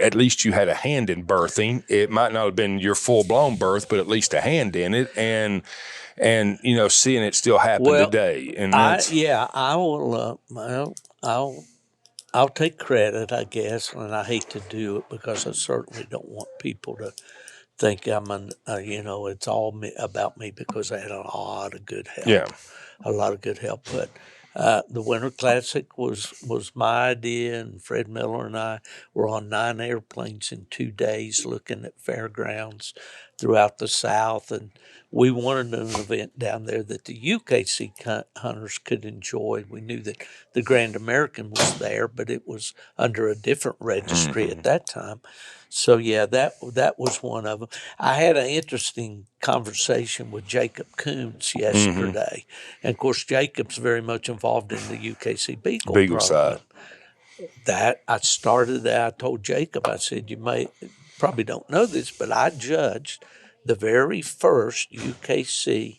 at least you had a hand in birthing. It might not have been your full-blown birth, but at least a hand in it. And seeing it still happen today. And I will, I'll take credit, I guess, and I hate to do it because I certainly don't want people to think I'm it's all about me, because I had a lot of good help. Yeah. A lot of good help. But the Winter Classic was my idea, and Fred Miller and I were on 9 airplanes in 2 days looking at fairgrounds throughout the South, and we wanted an event down there that the UKC hunters could enjoy. We knew that the Grand American was there, but it was under a different registry at that time. So, that was one of them. I had an interesting conversation with Jacob Coons yesterday. And, of course, Jacob's very much involved in the UKC Beagle side. I started that. I told Jacob, I said, you probably don't know this, but I judged the very first UKC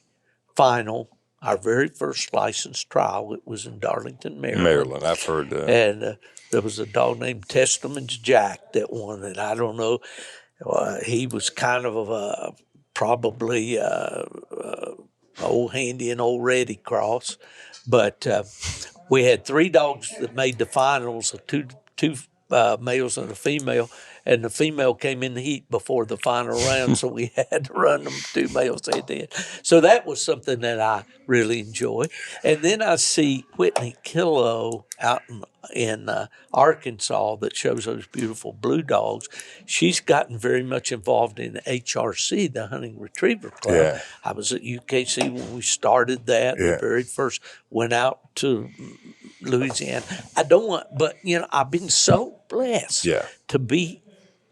final, our very first licensed trial. It was in Darlington, Maryland. I've heard that. And there was a dog named Testament's Jack that won it. I don't know. He was kind of probably old handy and old ready cross. But we had 3 dogs that made the finals, two males and a female. And the female came in the heat before the final round, so we had to run them 2 males head-to-head. So that was something that I really enjoy. And then I see Whitney Killow out in Arkansas that shows those beautiful blue dogs. She's gotten very much involved in HRC, the Hunting Retriever Club. Yeah. I was at UKC when we started that. The very first went out to Louisiana. I've been so blessed to be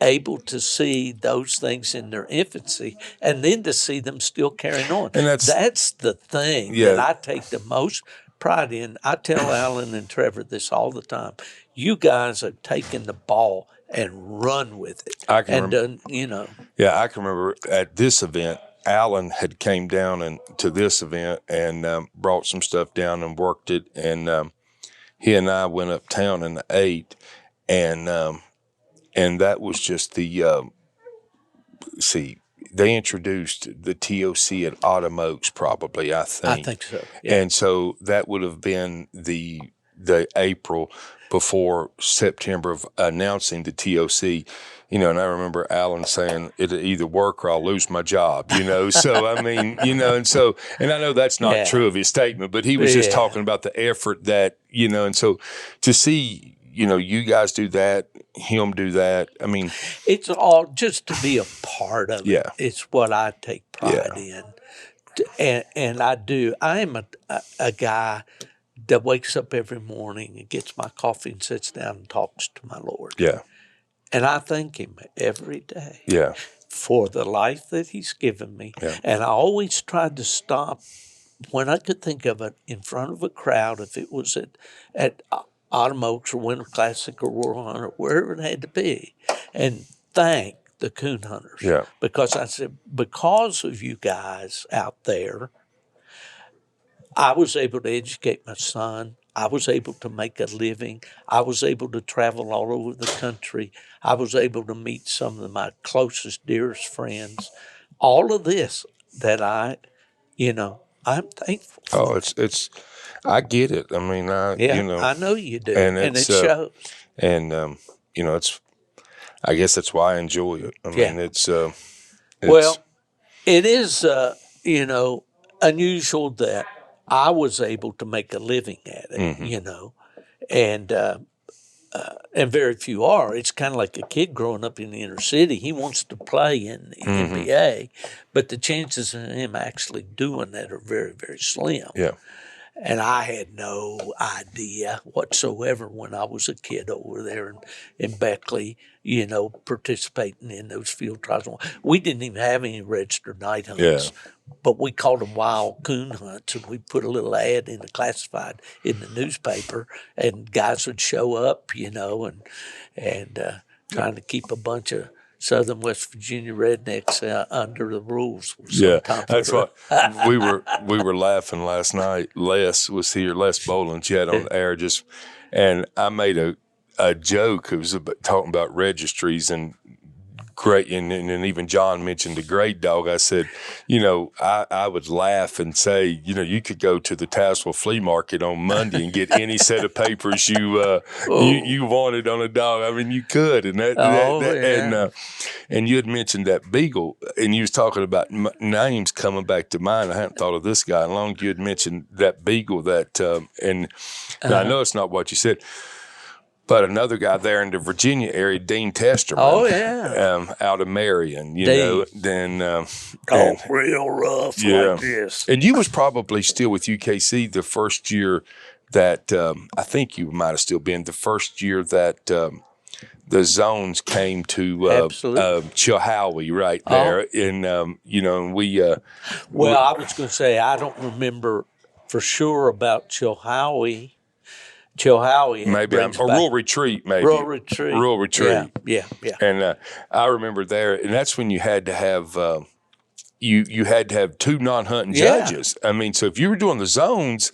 able to see those things in their infancy, and then to see them still carrying on. And that's the thing that I take the most pride in. I tell Alan and Trevor this all the time. You guys have taken the ball and run with it. I can remember at this event, Alan had came down to this event and brought some stuff down and worked it, and he and I went uptown and ate, and that was just the they introduced the TOC at Autumn Oaks, probably, I think. I think so. Yeah. And so that would have been the April before September of announcing the TOC. You know, and I remember Alan saying, it'll either work or I'll lose my job, you know. So, I mean, you know, and I know that's not true of his statement, but he was just talking about the effort that, you know, and so to see, you know, you guys do that, him do that, I mean. It's all just to be a part of it. Yeah. It's what I take pride in. And I do. I am a guy that wakes up every morning and gets my coffee and sits down and talks to my Lord. Yeah. And I thank him every day Yeah. for the life that he's given me. Yeah. And I always tried to stop when I could think of it in front of a crowd, if it was at Autumn Oaks or Winter Classic or World Hunter, wherever it had to be, and thank the coon hunters. Yeah. Because I said, because of you guys out there, I was able to educate my son. I was able to make a living. I was able to travel all over the country. I was able to meet some of my closest, dearest friends. All of this that I'm thankful for. Oh, it's I get it. I mean, you know. I know you do. And And it it's, shows. And, you know, I guess that's why I enjoy it. I mean, it's Well, it is, unusual that I was able to make a living at it, you know, and very few are. It's kind of like a kid growing up in the inner city. He wants to play in the NBA, but the chances of him actually doing that are very, very slim. yeah. And I had no idea whatsoever when I was a kid over there in Beckley, you know, participating in those field trials. We didn't even have any registered night hunts, but we called them wild coon hunts, and we put a little ad in the classified in the newspaper, and guys would show up, you know, and trying to keep a bunch of Southern West Virginia rednecks under the rules. Yeah, that's what we were laughing last night. Les was here, Les Bolen, she had on the air and I made a joke. It was talking about registries and great, and even John mentioned the great dog. I said, you know, I would laugh and say, you know, you could go to the Tazewell flea market on Monday and get any set of papers you wanted on a dog. I mean, you could, and and you had mentioned that beagle, and you was talking about names coming back to mind. I hadn't thought of this guy in long. You had mentioned that beagle and I know it's not what you said. But another guy there in the Virginia area, Dean Testerman. Oh, yeah. Out of Marion, you know. Then, real rough like this. And you was probably still with UKC the first year that, I think you might have still been the first year that the zones came to Chilhowie right there. And, you know, and we... I was going to say, I don't remember for sure about Chilhowie. Maybe Rural Retreat, maybe. Rural Retreat. Yeah. And I remember there, and that's when you had to have you had to have two non-hunting judges. I mean, so if you were doing the zones,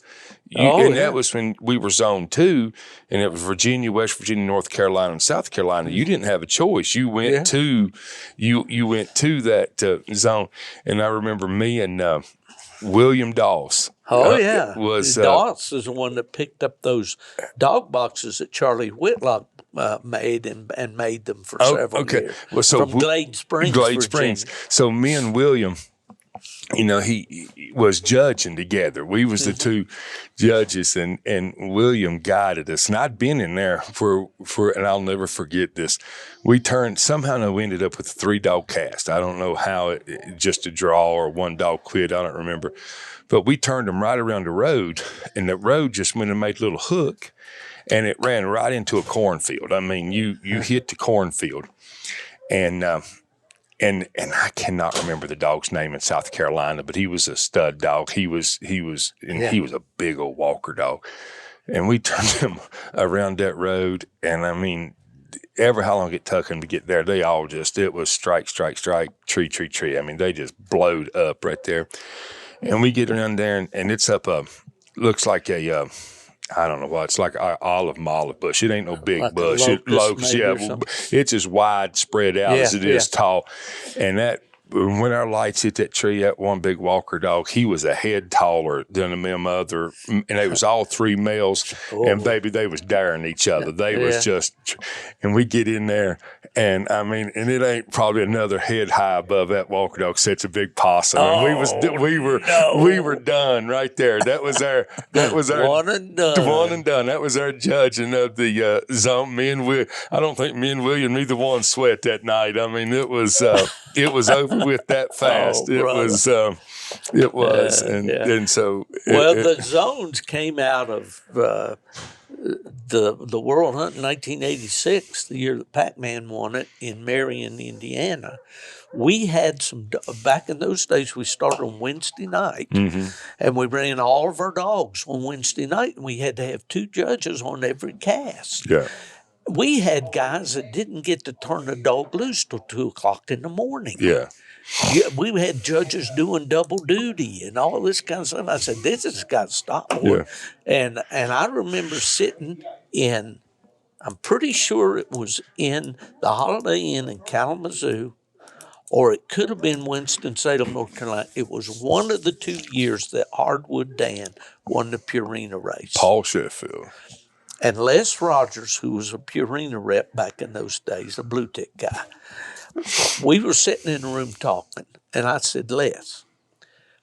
that was when we were Zone 2, and it was Virginia, West Virginia, North Carolina, and South Carolina. You didn't have a choice. You went to you went to that zone, and I remember me and William Doss. Doss is the one that picked up those dog boxes that Charlie Whitlock made and made them for several years. Well, so from Glade Springs, Virginia. So me and William, you know, he was judging together. We was the two judges, and William guided us. And I'd been in there for and I'll never forget this. We somehow we ended up with a 3-dog cast. I don't know how, just a draw or one dog quit. I don't remember. But we turned them right around the road, and the road just went and made a little hook, and it ran right into a cornfield. I mean, you hit the cornfield, and I cannot remember the dog's name in South Carolina, but he was a stud dog. He was a big old walker dog, and we turned him around that road, and I mean, ever how long it took them to get there, they all it was strike, tree. I mean, they just blowed up right there. And we get around there, and it's up looks like a, I don't know what, it's like an olive bush. It ain't no big like bush. Locust It's as wide spread out as it is tall. And that when our lights hit that tree, that one big Walker dog, he was a head taller than them other, and they was all three males, and baby, they was daring each other. They was just, and we get in there, and I mean, and it ain't probably another head high above that Walker dog. Such a big possum, and we were done right there. That was our one and done. One and done. That was our judging of the zone. I don't think me and William neither one sweat that night. I mean, it was over with that fast. It was, and so. The zones came out of the World Hunt in 1986, the year that Pac-Man won it in Marion, Indiana. We had back in those days, we started on Wednesday night, and we ran all of our dogs on Wednesday night, and we had to have 2 judges on every cast. Yeah. We had guys that didn't get to turn the dog loose till 2 o'clock in the morning. Yeah. We had judges doing double duty and all this kind of stuff. I said, this has got to stop. Yeah. And I remember sitting in, I'm pretty sure it was in the Holiday Inn in Kalamazoo, or it could have been Winston-Salem, North Carolina. It was one of the 2 years that Hardwood Dan won the Purina race. Paul Sheffield. And Les Rogers, who was a Purina rep back in those days, a blue tick guy, we were sitting in a room talking, and I said, Les,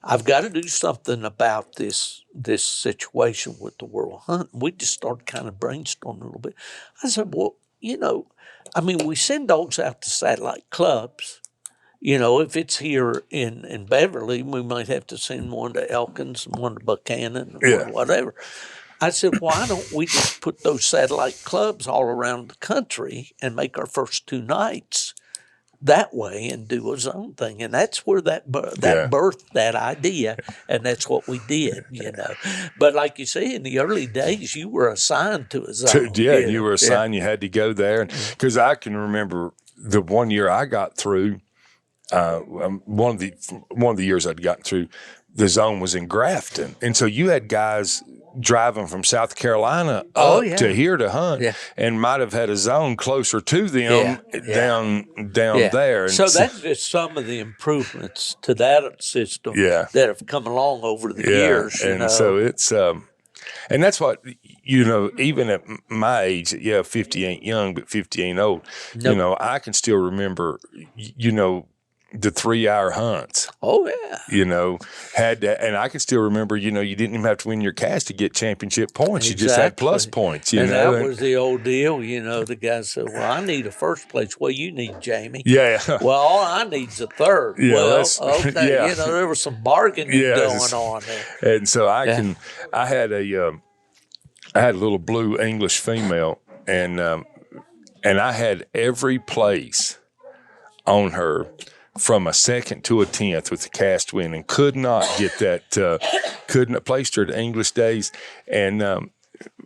I've got to do something about this situation with the World Hunt. We just started kind of brainstorming a little bit. I said, well, we send dogs out to satellite clubs. If it's here in Beverly, we might have to send one to Elkins and one to Buchanan or whatever. I said, why don't we just put those satellite clubs all around the country and make our first 2 nights that way and do a zone thing? And that's where that birthed that idea, and that's what we did, But like you say, in the early days, you were assigned to a zone. You were assigned. You had to go there. Because I can remember the one year I got through, one of the years I'd gotten through, the zone was in Grafton. And so you had guys driving from South Carolina up to here to hunt and might have had a zone closer to them down there. And so that's just some of the improvements to that system that have come along over the years. And so it's and that's what, even at my age, 50 ain't young, but 50 ain't old. Nope. I can still remember, the 3-hour hunts. Oh, yeah. Had that. And I can still remember, you didn't even have to win your cast to get championship points. Exactly. You just had plus points, that was the old deal. The guy said, well, I need a first place. Well, you need Jamie. Yeah. Well, all I need's a third. Yeah, well, okay. Yeah. There was some bargaining going on there. And so I had a little blue English female, and I had every place on her from a second to a 10th with the cast win, and could not get that, couldn't have placed her at English days. And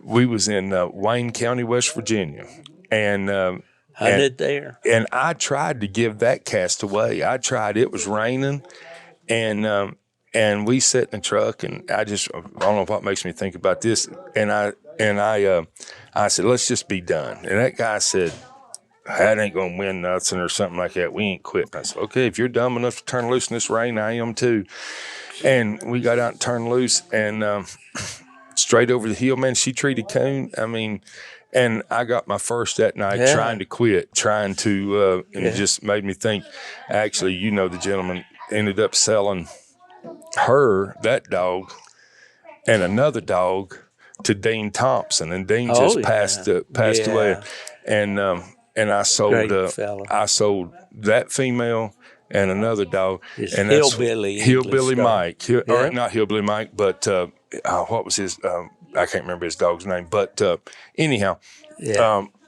we was in Wayne County, West Virginia. And I did there. And I tried to give that cast away. It was raining, and we sat in the truck, and I don't know what makes me think about this. And I said, let's just be done. And that guy said, that ain't going to win nothing or something like that. We ain't quitting. I said, okay, if you're dumb enough to turn loose in this rain, I am too. And we got out and turned loose, and straight over the hill, man, she treated coon. And I got my first that night trying to quit, and it just made me think, actually, the gentleman ended up selling her, that dog, and another dog to Dean Thompson. And Dean just passed away. And I sold that female and another dog. And that's Hillbilly Mike. Or not Hillbilly Mike, but what was his? I can't remember his dog's name. But anyhow,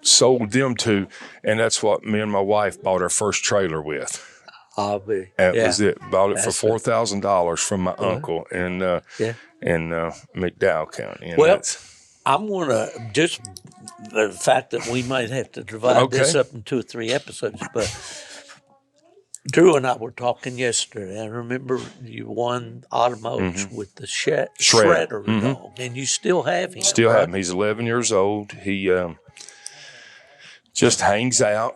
sold them to, and that's what me and my wife bought our first trailer with. That was it. Bought it for $4,000 from my uncle in McDowell County. And I'm going to just the fact that we might have to divide this up in 2 or 3 episodes, but Drew and I were talking yesterday. I remember you won Automotes with the Shredder dog, and you still have him. Still have him. He's 11 years old. He just hangs out.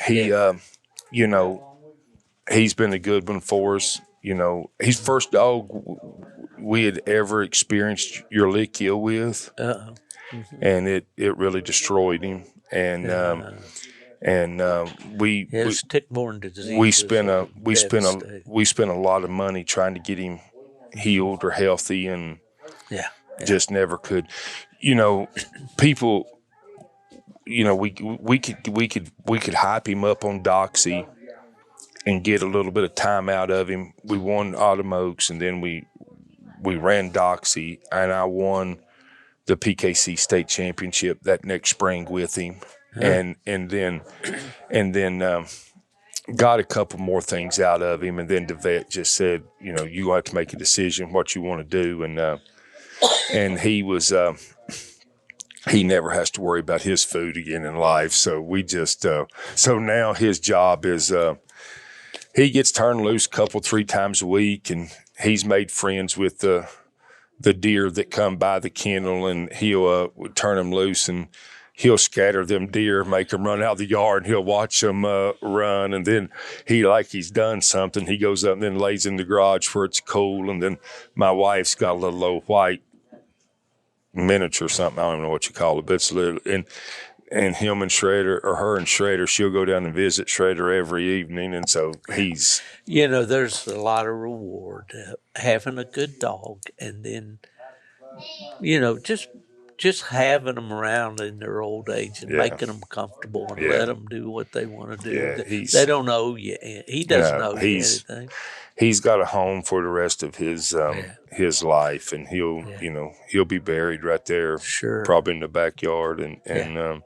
He, he's been a good one for us. You know, he's the first dog we had ever experienced your lick kill with, and it really destroyed him. And his tick-borne disease. we spent a lot of money trying to get him healed or healthy, and just never could. You know, people. You know, we could hype him up on Doxy and get a little bit of time out of him. We won Autumn Oaks, and then we ran Doxy, and I won the PKC state championship that next spring with him, and then got a couple more things out of him, and then the vet just said, you know, you have to make a decision what you want to do, and he was. He never has to worry about his food again in life. So we just, so now his job is, he gets turned loose 3 times a week, and he's made friends with the deer that come by the kennel, and he'll turn them loose, and he'll scatter them deer, make them run out of the yard, and he'll watch them run. And then he's done something. He goes up and then lays in the garage where it's cool. And then my wife's got a little old white miniature or something, I don't even know what you call it, but it's little, and him and Shredder, or her and Shredder, she'll go down and visit Shredder every evening, and so he's... You know, there's a lot of reward having a good dog, and then, you know, just having them around in their old age and making them comfortable and let them do what they want to do. Yeah, they don't owe you. He doesn't owe you anything. He's got a home for the rest of his life, and he'll be buried right there, probably in the backyard. And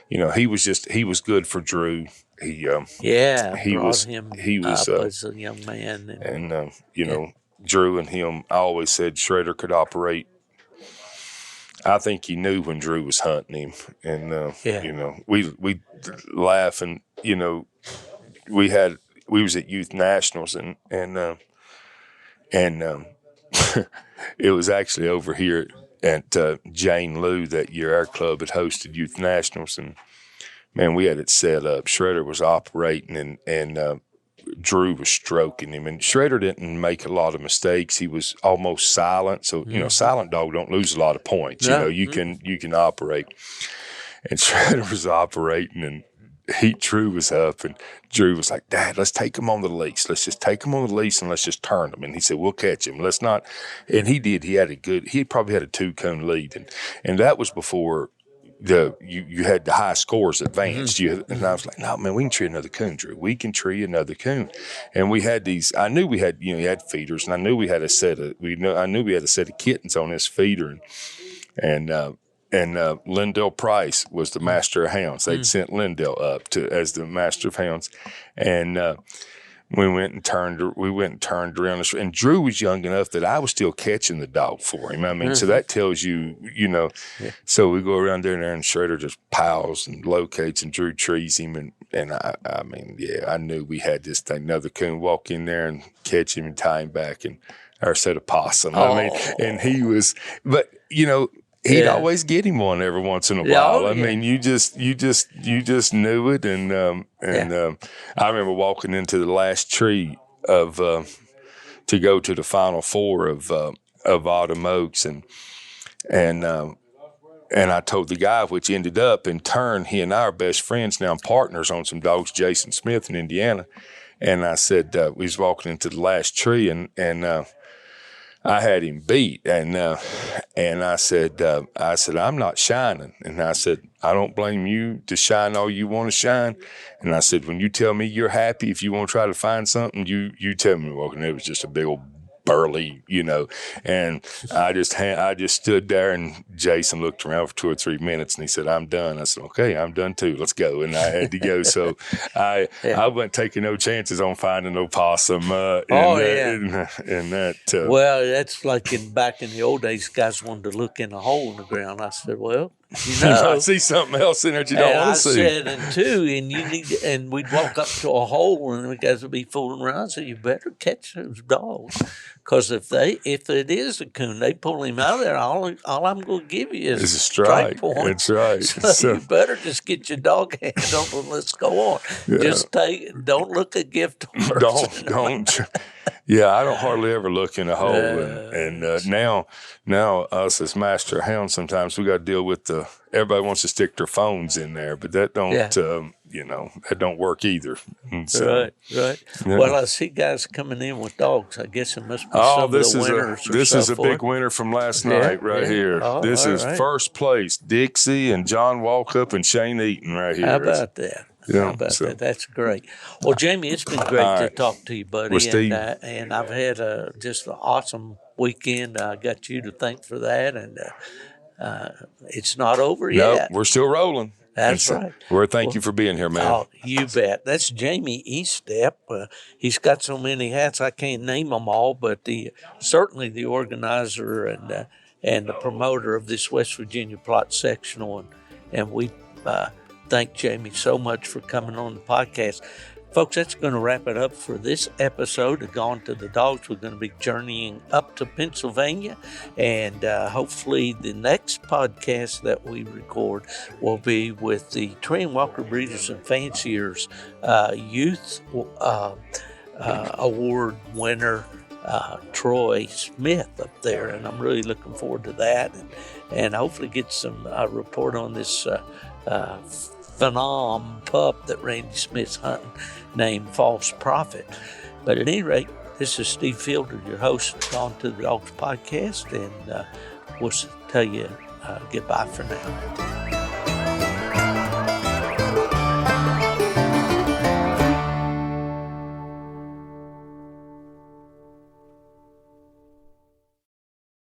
you know, he was good for Drew. He was him up as a young man, and you know, Drew and him. I always said Shredder could operate. I think he knew when Drew was hunting him, and you know, we laugh, and you know, we was at Youth Nationals, and it was actually over here at Jane Lou that year. Our club had hosted Youth Nationals, and man, we had it set up. Shredder was operating, and Drew was stroking him, and Shredder didn't make a lot of mistakes. He was almost silent, so you know, silent dog don't lose a lot of points. No. You know, you can operate, and Shredder was operating, and Drew was up, and Drew was like, "Dad, let's take him on the leash. Let's just take him on the leash and let's just turn him." And he said, "We'll catch him. Let's not." And he did. He probably had a 2-cone lead, and that was before you had the high scores advanced. And I was like, "No, man, we can tree another coon, Drew. We can tree another coon." And we had these. I knew we had, you know, he had feeders, and I knew we had a set of. I knew we had a set of kittens on this feeder, and Lindell Price was the master of hounds. They'd sent Lindell up as the master of hounds, and we went and turned around, and Drew was young enough that I was still catching the dog for him. I mean, so that tells you, you know. Yeah. So we go around there, and Shredder just piles and locates, and Drew trees him, and I mean, yeah, I knew we had this thing. Another coon walk in there and catch him and tie him back, and our set of possum. I mean, and he was, but you know. He'd always get him one every once in a while. I mean, you just knew it, and I remember walking into the last tree of to go to the Final Four of Autumn Oaks, and I told the guy, which ended up in turn, he and I are best friends now, partners on some dogs, Jason Smith in Indiana, and I said we was walking into the last tree, and I had him beat, and I said, I'm not shining. And I said, I don't blame you to shine all you want to shine. And I said, when you tell me you're happy, if you want to try to find something, you tell me. Well, and it was just a big old burly, you know. And I just stood there, and Jason looked around for 2 or 3 minutes, and he said, I'm done. I said, okay, I'm done too. Let's go. And I had to go. So I wasn't taking no chances on finding no possum in that. Well, that's like back in the old days, guys wanted to look in a hole in the ground. I said, well, You might see something else in there that you don't want to see. I said, and we'd walk up to a hole, and the guys would be fooling around. I said, you better catch those dogs, because if it is a coon, they pull him out of there. All I'm going to give you is a strike point. That's right. So you better just get your dog hand on and let's go on. Yeah. Just don't look a gift horse. Don't. Yeah, I don't hardly ever look in a hole, and now us as master hounds, sometimes we got to deal with everybody wants to stick their phones in there, but that don't that don't work either. And so, right. Yeah. Well, I see guys coming in with dogs. I guess it must be some of the winners. This is a big winner from last night here. Oh, this is first place, Dixie and John Walkup and Shane Eaton right here. How about that? Yeah, how about that? That's great. Well, Jamie, it's been great to talk to you, buddy. Well, and I've had just an awesome weekend. I got you to thank for that, and it's not over yet. We're still rolling. That's right. Thank you for being here, man. Oh, you bet. That's Jamie Estep. He's got so many hats, I can't name them all, but certainly the organizer and the promoter of this West Virginia Plott Sectional, and we thank Jamie so much for coming on the podcast. Folks, that's going to wrap it up for this episode of Gone to the Dogs. We're going to be journeying up to Pennsylvania, and hopefully the next podcast that we record will be with the Train Walker Breeders and Fanciers Youth Award winner, Troy Smith up there, and I'm really looking forward to that, and hopefully get some report on this phenom pup that Randy Smith's hunting named False Prophet. But at any rate, this is Steve Fielder, your host of Gone to the Dogs podcast, and we'll tell you goodbye for now.